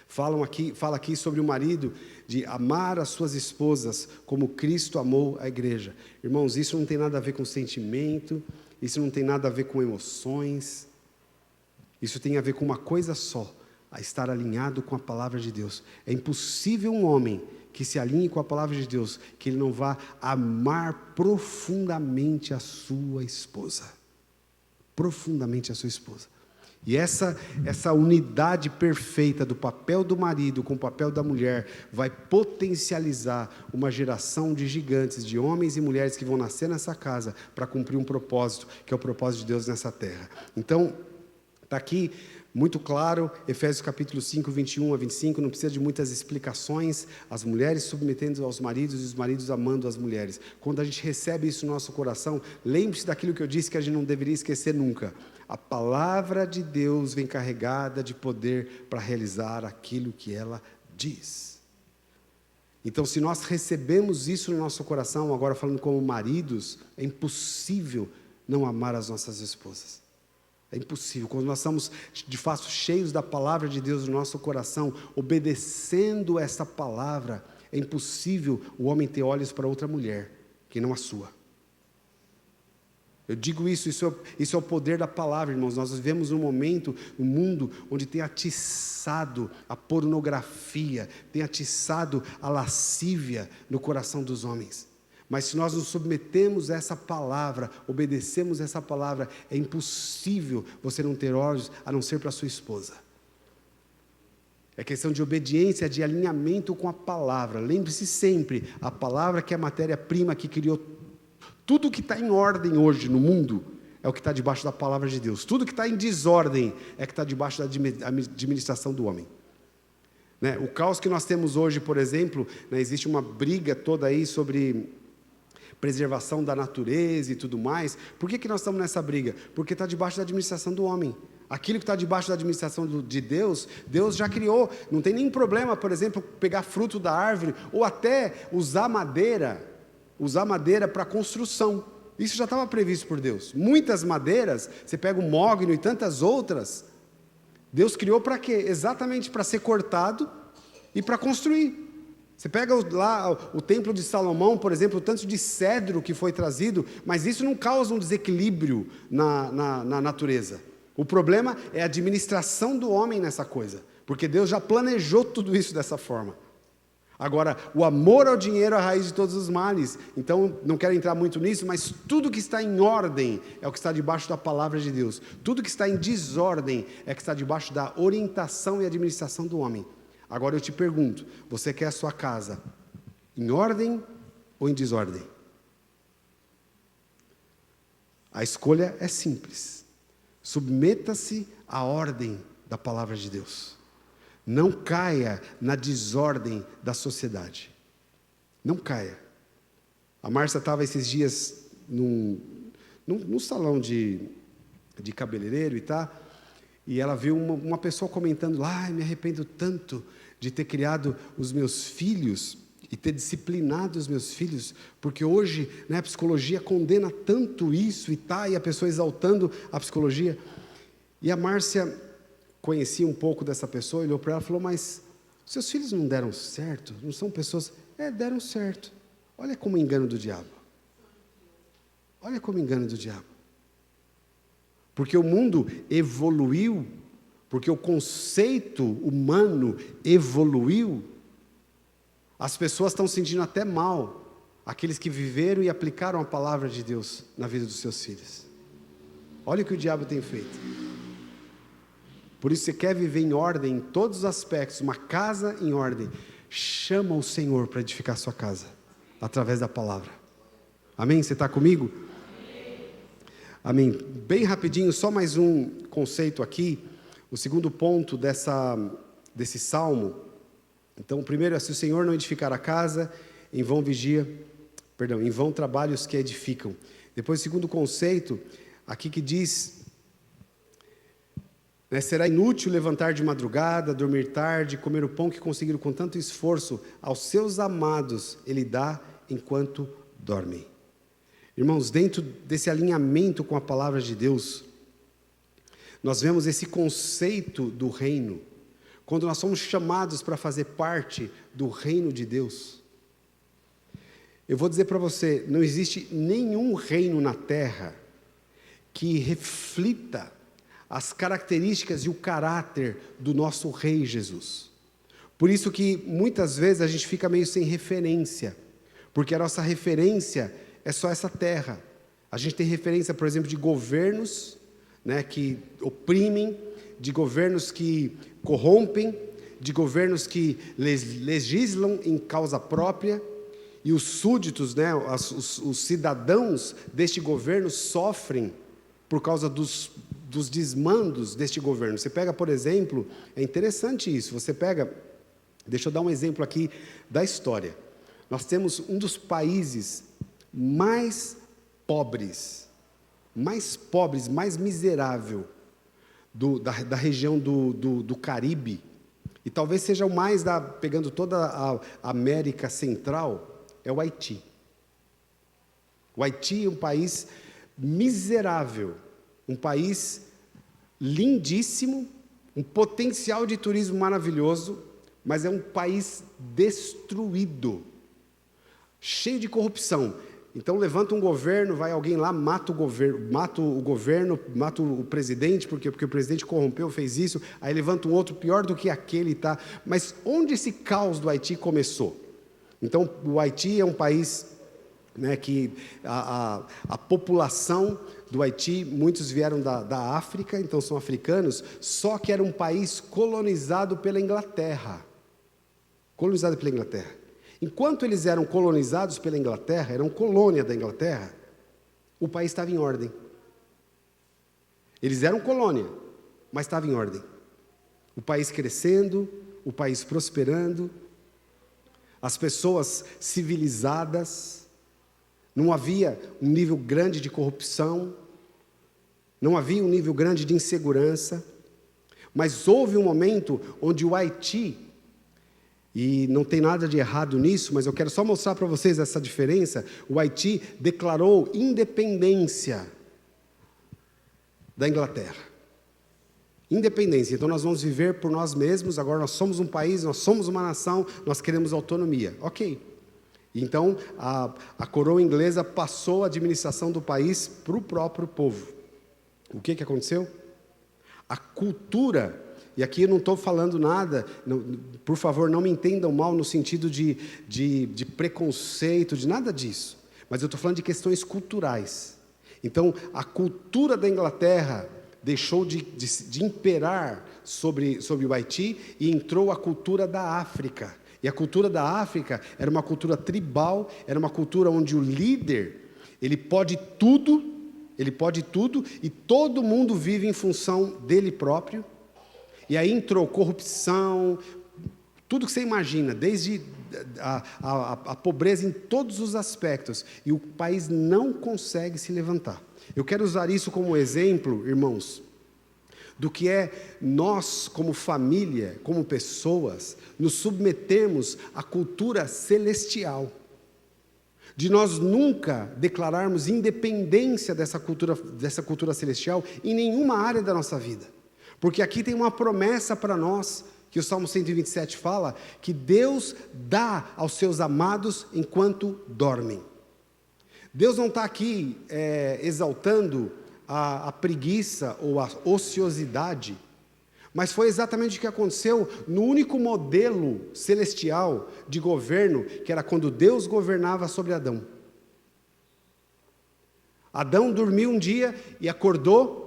Speaker 2: Fala aqui sobre o marido de amar as suas esposas como Cristo amou a igreja. Irmãos, isso não tem nada a ver com sentimento, isso não tem nada a ver com emoções, isso tem a ver com uma coisa só, a estar alinhado com a palavra de Deus. É impossível um homem que se alinhe com a palavra de Deus, que ele não vá amar profundamente a sua esposa. Profundamente a sua esposa. E essa unidade perfeita do papel do marido com o papel da mulher vai potencializar uma geração de gigantes, de homens e mulheres que vão nascer nessa casa para cumprir um propósito, que é o propósito de Deus nessa terra. Então, está aqui muito claro, Efésios capítulo 5, 21 a 25, não precisa de muitas explicações, as mulheres submetendo aos maridos e os maridos amando as mulheres. Quando a gente recebe isso no nosso coração, lembre-se daquilo que eu disse que a gente não deveria esquecer nunca. A palavra de Deus vem carregada de poder para realizar aquilo que ela diz. Então, se nós recebemos isso no nosso coração, agora falando como maridos, é impossível não amar as nossas esposas. É impossível. Quando nós estamos, de fato, cheios da palavra de Deus no nosso coração, obedecendo essa palavra, é impossível o homem ter olhos para outra mulher, que não a sua. Eu digo isso é o poder da palavra, irmãos. Nós vivemos um momento, um mundo, onde tem atiçado a pornografia, tem atiçado a lascívia no coração dos homens. Mas se nós nos submetemos a essa palavra, obedecemos essa palavra, é impossível você não ter olhos a não ser para a sua esposa. É questão de obediência, de alinhamento com a palavra. Lembre-se sempre, a palavra que é a matéria-prima que criou tudo que está em ordem hoje no mundo, é o que está debaixo da palavra de Deus. Tudo que está em desordem é que está debaixo da administração do homem. Né? O caos que nós temos hoje, por exemplo, né, existe uma briga toda aí sobre preservação da natureza e tudo mais. Por que nós estamos nessa briga? Porque está debaixo da administração do homem. Aquilo que está debaixo da administração de Deus, Deus já criou. Não tem nenhum problema, por exemplo, pegar fruto da árvore ou até usar madeira para construção. Isso já estava previsto por Deus. Muitas madeiras, você pega o mogno e tantas outras, Deus criou para quê? Exatamente para ser cortado e para construir. Você pega lá o templo de Salomão, por exemplo, o tanto de cedro que foi trazido, mas isso não causa um desequilíbrio na natureza. O problema é a administração do homem nessa coisa, porque Deus já planejou tudo isso dessa forma. Agora, o amor ao dinheiro é a raiz de todos os males. Então, não quero entrar muito nisso, mas tudo que está em ordem é o que está debaixo da palavra de Deus. Tudo que está em desordem é o que está debaixo da orientação e administração do homem. Agora eu te pergunto, você quer a sua casa em ordem ou em desordem? A escolha é simples. Submeta-se à ordem da palavra de Deus. Não caia na desordem da sociedade. Não caia. A Márcia estava esses dias num salão de cabeleireiro e ela viu uma pessoa comentando lá, me arrependo tanto de ter criado os meus filhos e ter disciplinado os meus filhos, porque hoje, né, a psicologia condena tanto isso e a pessoa exaltando a psicologia. E a Márcia conhecia um pouco dessa pessoa, olhou para ela e falou, mas seus filhos não deram certo? Não são pessoas... deram certo. Olha como engano do diabo. Olha como engano do diabo. Porque o mundo evoluiu, porque o conceito humano evoluiu, as pessoas estão sentindo até mal, aqueles que viveram e aplicaram a palavra de Deus na vida dos seus filhos. Olha o que o diabo tem feito. Por isso, você quer viver em ordem em todos os aspectos, uma casa em ordem, chama o Senhor para edificar a sua casa, através da palavra. Amém? Você está comigo? Amém. Bem rapidinho, só mais um conceito aqui, o segundo ponto desse salmo. Então, o primeiro é, se o Senhor não edificar a casa, em vão em vão trabalham os que edificam. Depois, o segundo conceito, aqui que diz, né, será inútil levantar de madrugada, dormir tarde, comer o pão que conseguiram com tanto esforço, aos seus amados Ele dá enquanto dormem. Irmãos, dentro desse alinhamento com a palavra de Deus, nós vemos esse conceito do reino, quando nós somos chamados para fazer parte do reino de Deus. Eu vou dizer para você, não existe nenhum reino na terra que reflita as características e o caráter do nosso Rei Jesus. Por isso que muitas vezes a gente fica meio sem referência, porque a nossa referência é só essa terra. A gente tem referência, por exemplo, de governos, né, que oprimem, de governos que corrompem, de governos que legislam em causa própria, e os súditos, né, os cidadãos deste governo sofrem por causa dos desmandos deste governo. Você pega, por exemplo, é interessante isso, deixa eu dar um exemplo aqui da história. Nós temos um dos países mais pobres, mais miserável da região do Caribe, e talvez seja o mais, pegando toda a América Central, é o Haiti. O Haiti é um país miserável, um país lindíssimo, um potencial de turismo maravilhoso, mas é um país destruído, cheio de corrupção. Então levanta um governo, vai alguém lá, mata o presidente, porque o presidente corrompeu, fez isso, aí levanta um outro pior do que aquele, tá? Mas onde esse caos do Haiti começou? Então o Haiti é um país né, que a população do Haiti, muitos vieram da África, então são africanos, só que era um país colonizado pela Inglaterra. Colonizado pela Inglaterra. Enquanto eles eram colonizados pela Inglaterra, eram colônia da Inglaterra, o país estava em ordem. Eles eram colônia, mas estava em ordem. O país crescendo, o país prosperando, as pessoas civilizadas, não havia um nível grande de corrupção, não havia um nível grande de insegurança, mas houve um momento onde o Haiti, e não tem nada de errado nisso, mas eu quero só mostrar para vocês essa diferença, o Haiti declarou independência da Inglaterra. Independência, então nós vamos viver por nós mesmos, agora nós somos um país, nós somos uma nação, nós queremos autonomia. Ok. Então a coroa inglesa passou a administração do país para o próprio povo. O que aconteceu? A cultura, e aqui eu não estou falando nada, por favor não me entendam mal no sentido de preconceito, de nada disso, mas eu estou falando de questões culturais. Então a cultura da Inglaterra deixou de imperar sobre o Haiti e entrou a cultura da África. E a cultura da África era uma cultura tribal, era uma cultura onde o líder, ele pode tudo e todo mundo vive em função dele próprio. E aí entrou corrupção, tudo que você imagina, desde a pobreza em todos os aspectos, e o país não consegue se levantar. Eu quero usar isso como exemplo, irmãos, do que é nós, como família, como pessoas, nos submetermos à cultura celestial, de nós nunca declararmos independência dessa cultura celestial em nenhuma área da nossa vida, porque aqui tem uma promessa para nós, que o Salmo 127 fala, que Deus dá aos seus amados enquanto dormem. Deus não está aqui exaltando a preguiça ou a ociosidade, mas foi exatamente o que aconteceu no único modelo celestial de governo, que era quando Deus governava sobre Adão. Adão dormiu um dia e acordou,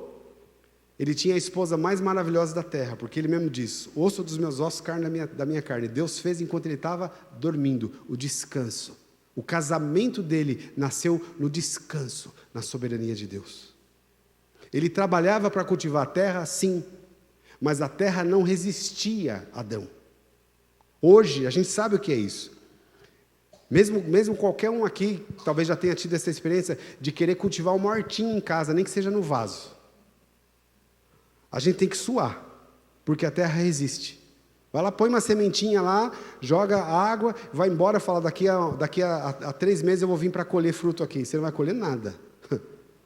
Speaker 2: ele tinha a esposa mais maravilhosa da terra, porque ele mesmo diz, osso dos meus ossos, carne da minha carne. Deus fez enquanto ele estava dormindo, o descanso. O casamento dele nasceu no descanso, na soberania de Deus. Ele trabalhava para cultivar a terra, sim, mas a terra não resistia a Adão. Hoje, a gente sabe o que é isso. Mesmo qualquer um aqui, talvez já tenha tido essa experiência, de querer cultivar uma hortinha em casa, nem que seja no vaso. A gente tem que suar, porque a terra resiste. Vai lá, põe uma sementinha lá, joga água, vai embora, fala, daqui a 3 meses eu vou vir para colher fruto aqui. Você não vai colher nada.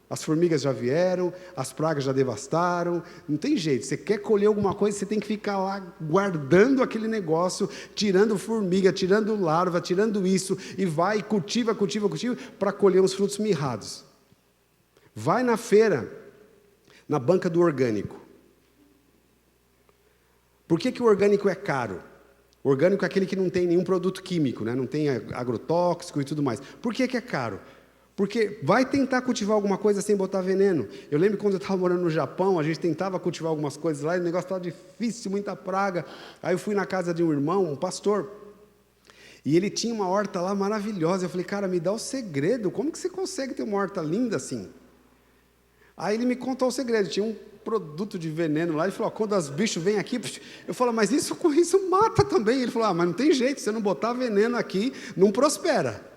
Speaker 2: As formigas já vieram, as pragas já devastaram, não tem jeito. Você quer colher alguma coisa, você tem que ficar lá guardando aquele negócio, tirando formiga, tirando larva, tirando isso, e vai, cultiva, para colher uns frutos mirrados. Vai na feira, na banca do orgânico. Por que o orgânico é caro? O orgânico é aquele que não tem nenhum produto químico, né? Não tem agrotóxico e tudo mais. Por que é caro? Porque vai tentar cultivar alguma coisa sem botar veneno. Eu lembro quando eu estava morando no Japão, a gente tentava cultivar algumas coisas lá, e o negócio estava difícil, muita praga. Aí eu fui na casa de um irmão, um pastor, e ele tinha uma horta lá maravilhosa. Eu falei, cara, me dá o segredo, como que você consegue ter uma horta linda assim? Aí ele me contou o segredo, tinha um produto de veneno lá, ele falou, quando os bichos vêm aqui, eu falo, mas isso mata também. Ele falou, mas não tem jeito, se você não botar veneno aqui, não prospera.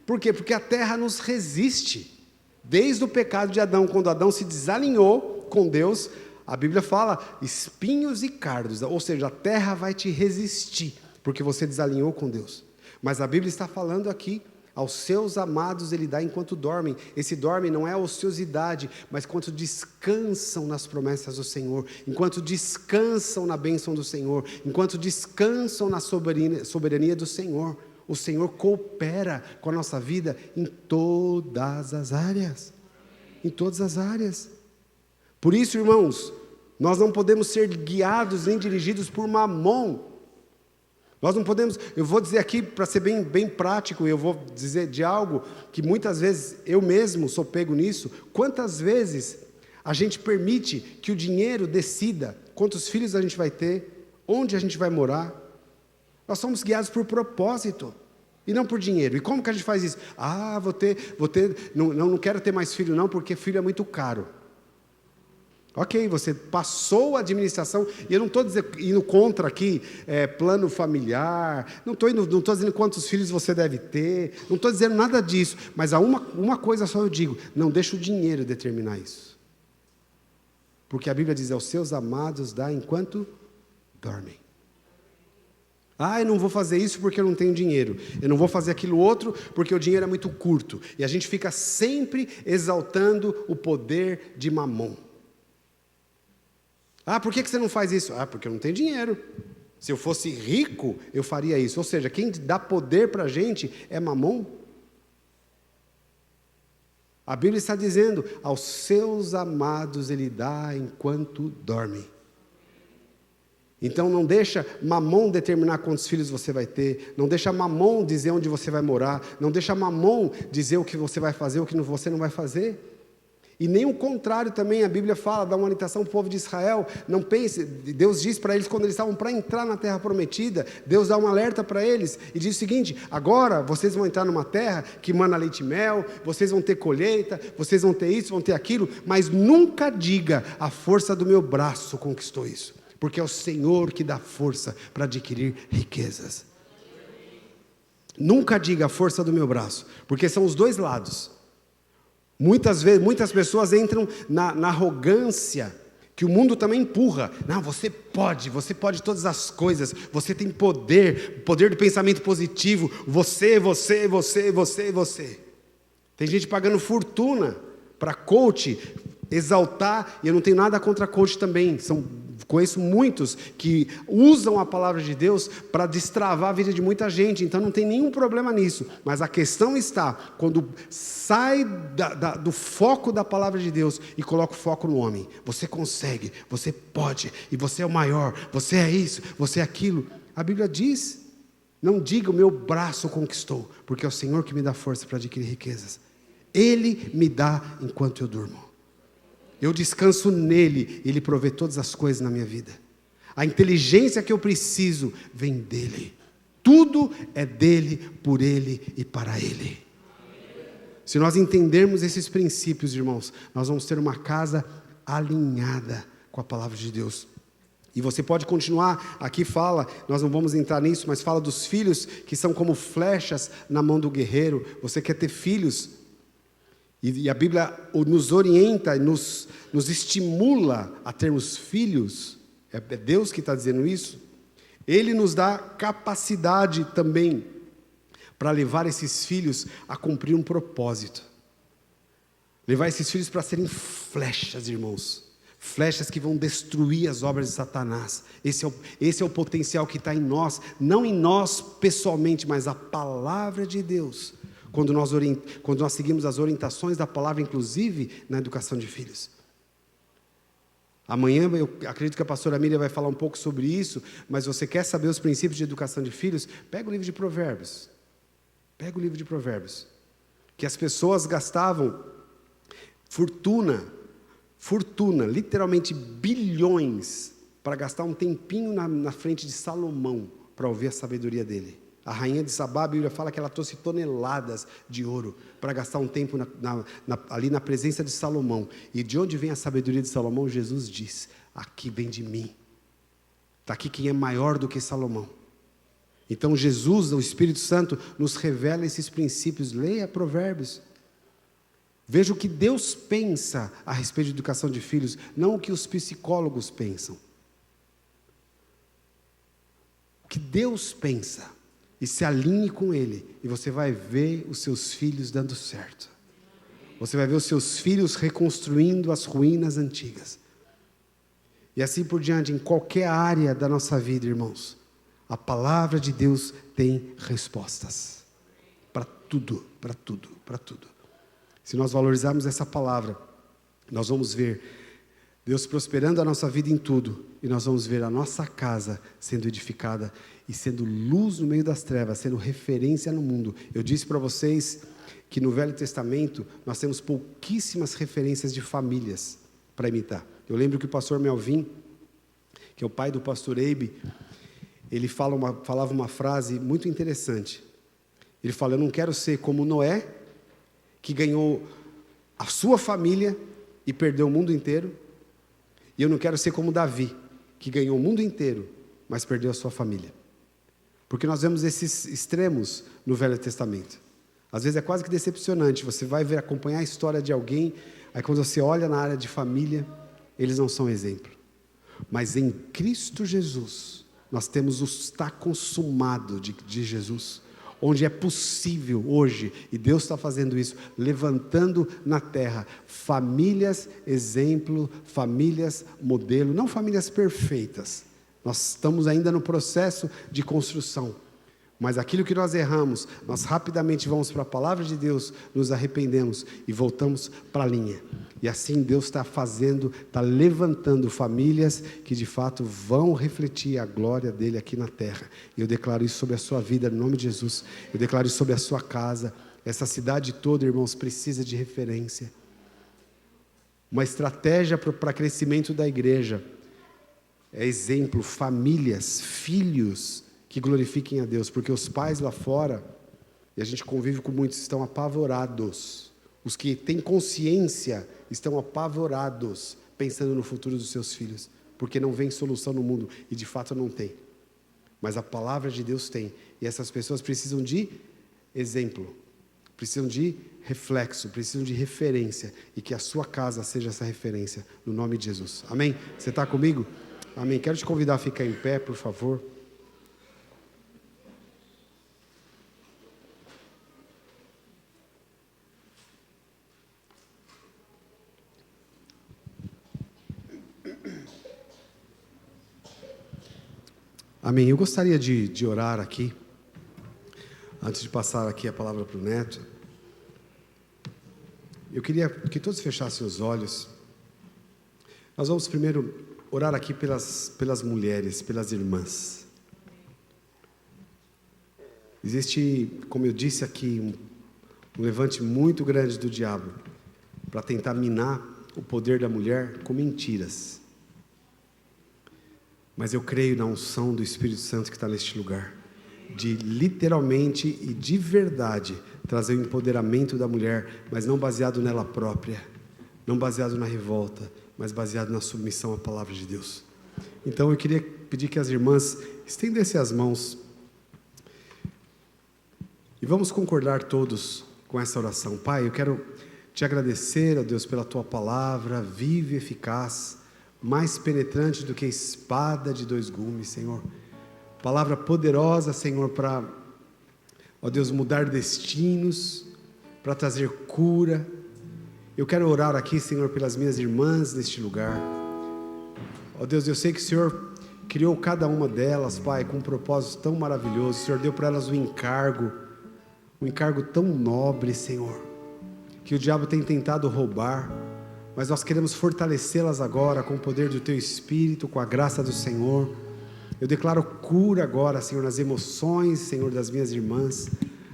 Speaker 2: Por quê? Porque a terra nos resiste. Desde o pecado de Adão, quando Adão se desalinhou com Deus, a Bíblia fala, espinhos e cardos, ou seja, a terra vai te resistir, porque você desalinhou com Deus. Mas a Bíblia está falando aqui, aos seus amados ele dá enquanto dormem. Esse dorme não é a ociosidade, mas enquanto descansam nas promessas do Senhor, enquanto descansam na bênção do Senhor, enquanto descansam na soberania do Senhor. O Senhor coopera com a nossa vida em todas as áreas. Em todas as áreas. Por isso, irmãos, nós não podemos ser guiados nem dirigidos por Mamon. Nós não podemos, eu vou dizer aqui para ser bem prático, eu vou dizer de algo que muitas vezes eu mesmo sou pego nisso. Quantas vezes a gente permite que o dinheiro decida quantos filhos a gente vai ter, onde a gente vai morar? Nós somos guiados por propósito e não por dinheiro. E como que a gente faz isso? Não quero ter mais filho não, porque filho é muito caro. Ok, você passou a administração, e eu não estou indo contra aqui, plano familiar, não estou dizendo quantos filhos você deve ter, não estou dizendo nada disso, mas há uma coisa só eu digo, não deixa o dinheiro determinar isso. Porque a Bíblia diz, aos seus amados dá enquanto dormem. Eu não vou fazer isso porque eu não tenho dinheiro, eu não vou fazer aquilo outro porque o dinheiro é muito curto, e a gente fica sempre exaltando o poder de Mamon. Por que você não faz isso? Porque eu não tenho dinheiro. Se eu fosse rico, eu faria isso. Ou seja, quem dá poder para a gente é Mamon. A Bíblia está dizendo, aos seus amados Ele dá enquanto dormem. Então não deixa Mamon determinar quantos filhos você vai ter, não deixa Mamon dizer onde você vai morar, não deixa Mamon dizer o que você vai fazer, o que você não vai fazer. E nem o contrário também, a Bíblia fala, dá uma orientação ao povo de Israel, não pense, Deus diz para eles quando eles estavam para entrar na terra prometida, Deus dá um alerta para eles, e diz o seguinte, agora vocês vão entrar numa terra que mana leite e mel, vocês vão ter colheita, vocês vão ter isso, vão ter aquilo, mas nunca diga, a força do meu braço conquistou isso, porque é o Senhor que dá força para adquirir riquezas. Nunca diga a força do meu braço, porque são os dois lados. Muitas vezes, muitas pessoas entram na arrogância, que o mundo também empurra. Não, você pode todas as coisas, você tem poder do pensamento positivo, você. Tem gente pagando fortuna para coach exaltar, e eu não tenho nada contra coach também, conheço muitos que usam a palavra de Deus para destravar a vida de muita gente, então não tem nenhum problema nisso, mas a questão está, quando sai do foco da palavra de Deus e coloca o foco no homem, você consegue, você pode, e você é o maior, você é isso, você é aquilo, a Bíblia diz, não diga o meu braço conquistou, porque é o Senhor que me dá força para adquirir riquezas, Ele me dá enquanto eu durmo. Eu descanso nele, Ele provê todas as coisas na minha vida. A inteligência que eu preciso vem dEle. Tudo é dEle, por Ele e para Ele. Se nós entendermos esses princípios, irmãos, nós vamos ter uma casa alinhada com a palavra de Deus. E você pode continuar, aqui fala, nós não vamos entrar nisso, mas fala dos filhos que são como flechas na mão do guerreiro. Você quer ter filhos? E a Bíblia nos orienta, nos estimula a termos filhos, é Deus que está dizendo isso. Ele nos dá capacidade também para levar esses filhos a cumprir um propósito. Levar esses filhos para serem flechas, irmãos. Flechas que vão destruir as obras de Satanás. Esse é o potencial que está em nós, não em nós pessoalmente, mas a palavra de Deus. Quando nós seguimos as orientações da palavra, inclusive na educação de filhos. Amanhã eu acredito que a pastora Miriam vai falar um pouco sobre isso, mas você quer saber os princípios de educação de filhos? Pega o livro de Provérbios. Pega o livro de Provérbios. Que as pessoas gastavam fortuna, literalmente bilhões, para gastar um tempinho na frente de Salomão, para ouvir a sabedoria dele. A rainha de Sabá, a Bíblia fala que ela trouxe toneladas de ouro para gastar um tempo ali na presença de Salomão. E de onde vem a sabedoria de Salomão? Jesus diz, aqui vem de mim. Está aqui quem é maior do que Salomão. Então Jesus, o Espírito Santo, nos revela esses princípios. Leia Provérbios. Veja o que Deus pensa a respeito de educação de filhos, não o que os psicólogos pensam. O que Deus pensa. E se alinhe com Ele, e você vai ver os seus filhos dando certo. Você vai ver os seus filhos reconstruindo as ruínas antigas. E assim por diante, em qualquer área da nossa vida, irmãos, a palavra de Deus tem respostas. Para tudo, para tudo, para tudo. Se nós valorizarmos essa palavra, nós vamos ver Deus prosperando a nossa vida em tudo, e nós vamos ver a nossa casa sendo edificada e sendo luz no meio das trevas, sendo referência no mundo. Eu disse para vocês que no Velho Testamento nós temos pouquíssimas referências de famílias para imitar. Eu lembro que o pastor Melvin, que é o pai do pastor Eibe, ele falava uma frase muito interessante. Ele fala: eu não quero ser como Noé, que ganhou a sua família e perdeu o mundo inteiro, e eu não quero ser como Davi, que ganhou o mundo inteiro, mas perdeu a sua família. Porque nós vemos esses extremos no Velho Testamento. Às vezes é quase que decepcionante, você vai ver, acompanhar a história de alguém, aí quando você olha na área de família, eles não são exemplo. Mas em Cristo Jesus, nós temos o está consumado de Jesus, onde é possível hoje, e Deus está fazendo isso, levantando na terra famílias exemplo, famílias modelo, não famílias perfeitas. Nós estamos ainda no processo de construção, mas aquilo que nós erramos, nós rapidamente vamos para a palavra de Deus, nos arrependemos e voltamos para a linha. E assim Deus está fazendo, está levantando famílias que de fato vão refletir a glória dele aqui na terra. E eu declaro isso sobre a sua vida, no nome de Jesus. Eu declaro isso sobre a sua casa. Essa cidade toda, irmãos, precisa de referência. Uma estratégia para crescimento da igreja é exemplo, famílias, filhos que glorifiquem a Deus, porque os pais lá fora, e a gente convive com muitos, estão apavorados. Os que têm consciência estão apavorados, pensando no futuro dos seus filhos, porque não vem solução no mundo, e de fato não tem. Mas a palavra de Deus tem, e essas pessoas precisam de exemplo, precisam de reflexo, precisam de referência, e que a sua casa seja essa referência, no nome de Jesus. Amém? Você está comigo? Amém. Quero te convidar a ficar em pé, por favor. Amém. Eu gostaria de orar aqui, antes de passar aqui a palavra para o Neto. Eu queria que todos fechassem os olhos. Nós vamos primeiro orar aqui pelas mulheres, pelas irmãs. Existe, como eu disse aqui, um levante muito grande do diabo para tentar minar o poder da mulher com mentiras. Mas eu creio na unção do Espírito Santo que está neste lugar, de literalmente e de verdade trazer o empoderamento da mulher, mas não baseado nela própria, não baseado na revolta, mas baseado na submissão à palavra de Deus. Então eu queria pedir que as irmãs estendessem as mãos e vamos concordar todos com essa oração. Pai, eu quero te agradecer, ó Deus, pela tua palavra viva e eficaz, mais penetrante do que espada de dois gumes, Senhor. Palavra poderosa, Senhor, para, ó Deus, mudar destinos, para trazer cura. Eu quero orar aqui, Senhor, pelas minhas irmãs neste lugar. Ó Deus, eu sei que o Senhor criou cada uma delas, Pai, com um propósito tão maravilhoso. O Senhor deu para elas um encargo tão nobre, Senhor, que o diabo tem tentado roubar. Mas nós queremos fortalecê-las agora com o poder do Teu Espírito, com a graça do Senhor. Eu declaro cura agora, Senhor, nas emoções, Senhor, das minhas irmãs.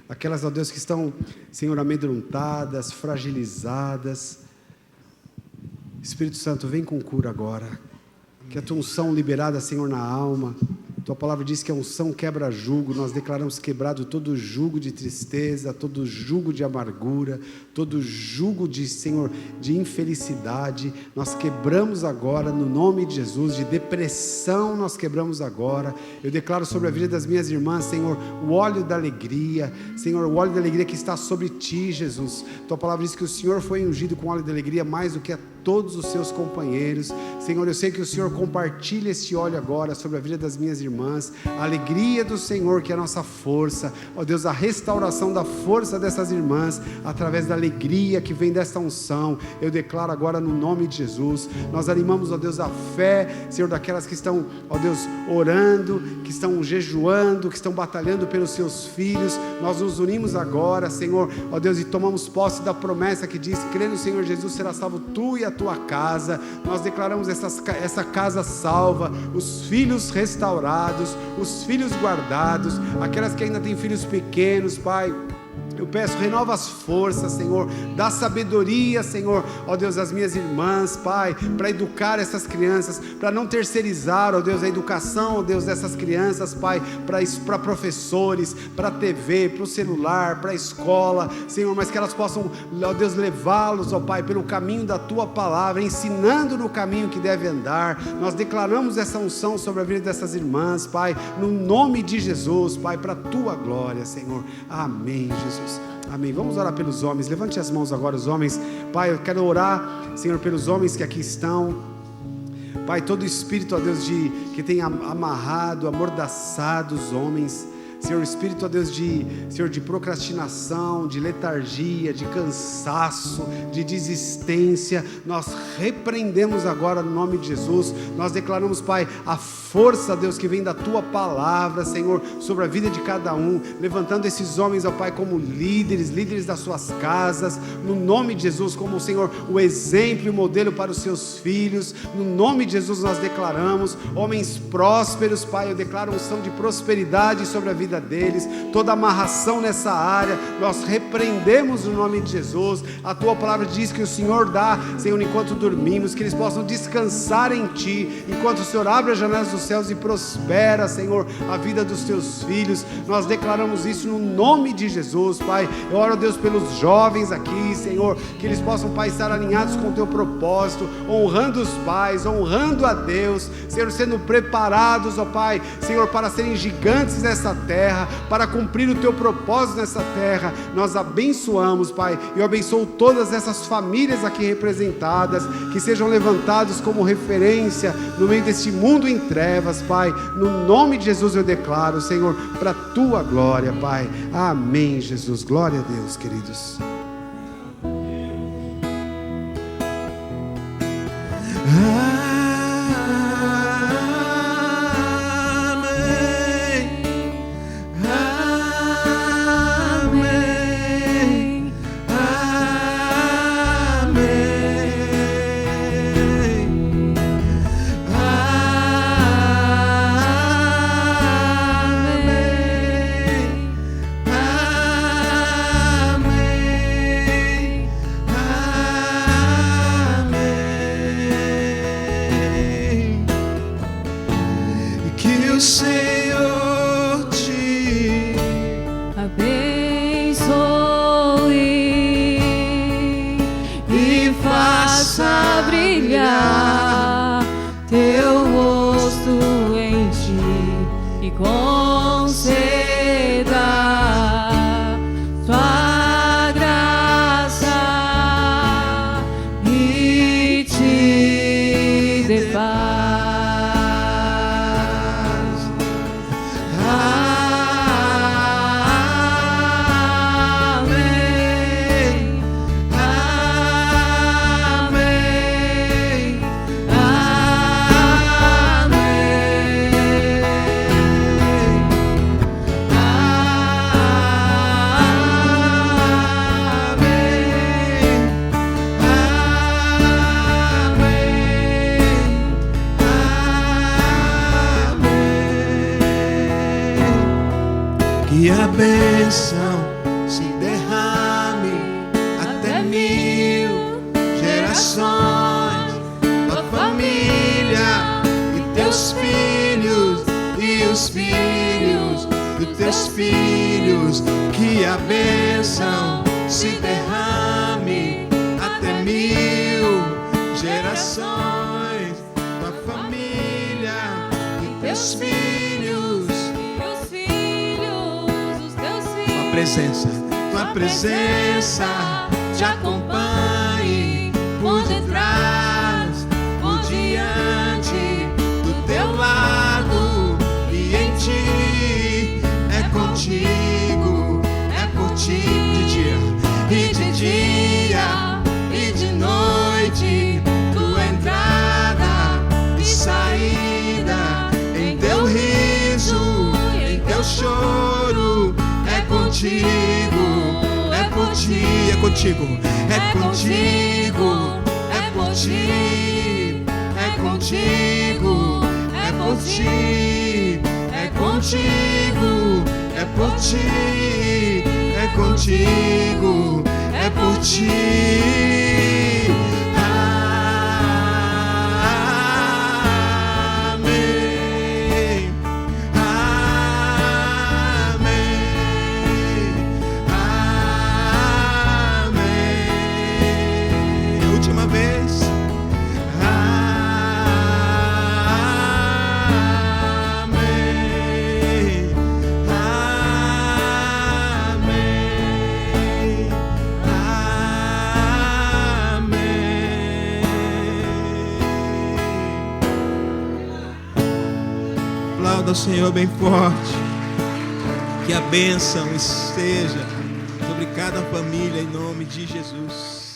Speaker 2: Aquelas, ó Deus, que estão, Senhor, amedrontadas, fragilizadas. Espírito Santo, vem com cura agora. Que a Tua unção liberada, Senhor, na alma. Tua palavra diz que a unção quebra jugo. Nós declaramos quebrado todo jugo de tristeza, todo jugo de amargura, todo jugo de, Senhor, de infelicidade. Nós quebramos agora no nome de Jesus. De depressão nós quebramos agora. Eu declaro sobre a vida das minhas irmãs, Senhor, o óleo da alegria, Senhor, o óleo da alegria que está sobre Ti, Jesus. Tua palavra diz que o Senhor foi ungido com óleo da alegria mais do que a todos os seus companheiros. Senhor, eu sei que o Senhor compartilha esse óleo agora sobre a vida das minhas irmãs, a alegria do Senhor que é a nossa força, ó Deus, a restauração da força dessas irmãs, através da alegria que vem desta unção. Eu declaro agora no nome de Jesus, nós animamos, ó Deus, a fé, Senhor, daquelas que estão, ó Deus, orando, que estão jejuando, que estão batalhando pelos seus filhos. Nós nos unimos agora, Senhor, ó Deus, e tomamos posse da promessa que diz: crê no Senhor Jesus, será salvo tu e a tua casa. Nós declaramos essa casa salva, os filhos restaurados, os filhos guardados, aquelas que ainda têm filhos pequenos, Pai. Eu peço, renova as forças, Senhor, dá sabedoria, Senhor, ó Deus, às minhas irmãs, Pai, para educar essas crianças, para não terceirizar, ó Deus, a educação, ó Deus, dessas crianças, Pai, para professores, para a TV, para o celular, para a escola, Senhor, mas que elas possam, ó Deus, levá-los, ó Pai, pelo caminho da Tua Palavra, ensinando no caminho que deve andar. Nós declaramos essa unção sobre a vida dessas irmãs, Pai, no nome de Jesus, Pai, para a Tua glória, Senhor. Amém, Jesus. Amém. Vamos orar pelos homens. Levante as mãos agora, os homens. Pai, eu quero orar, Senhor, pelos homens que aqui estão. Pai, todo espírito, ó Deus, que tem amarrado, amordaçado os homens. Senhor, espírito, ó Deus, Senhor, de procrastinação, de letargia, de cansaço, de desistência, nós repreendemos agora no nome de Jesus. Nós declaramos, Pai, a força, Deus, que vem da Tua Palavra, Senhor, sobre a vida de cada um, levantando esses homens, ó Pai, como líderes das suas casas, no nome de Jesus, como, Senhor, o exemplo e o modelo para os seus filhos. No nome de Jesus nós declaramos homens prósperos, Pai. Eu declaro unção de prosperidade sobre a vida deles, toda amarração nessa área, nós repreendemos no nome de Jesus. A Tua Palavra diz que o Senhor dá, Senhor, enquanto dormimos, que eles possam descansar em Ti, enquanto o Senhor abre as janelas dos céus e prospera, Senhor, a vida dos Teus filhos. Nós declaramos isso no nome de Jesus, Pai. Eu oro, Deus, pelos jovens aqui, Senhor, que eles possam, Pai, estar alinhados com o Teu propósito, honrando os pais, honrando a Deus, Senhor, sendo preparados, ó Pai, Senhor, para serem gigantes nessa terra, para cumprir o Teu propósito nessa terra. Nós abençoamos, Pai, e eu abençoo todas essas famílias aqui representadas, que sejam levantados como referência no meio deste mundo em trevas, Pai. No nome de Jesus eu declaro, Senhor, para a Tua glória, Pai. Amém, Jesus. Glória a Deus, queridos.
Speaker 1: Que a bênção se derrame até 1000 gerações, tua família e teus filhos e os filhos dos teus filhos. Que a bênção se derrame até 1000 gerações, tua família e teus filhos. Tua presença te acompanhe por detrás, por diante, do teu lado e em ti. É contigo, é por ti, de dia e de noite, tua entrada e saída, em teu riso, em teu choro. Contigo, é por ti, é contigo, é contigo, é por ti, é contigo, é por ti, é contigo, é por ti, é contigo, é por ti. Amém, amém, amém. Última vez. Aplauda o Senhor bem forte. Que a bênção esteja sobre cada família em nome de Jesus.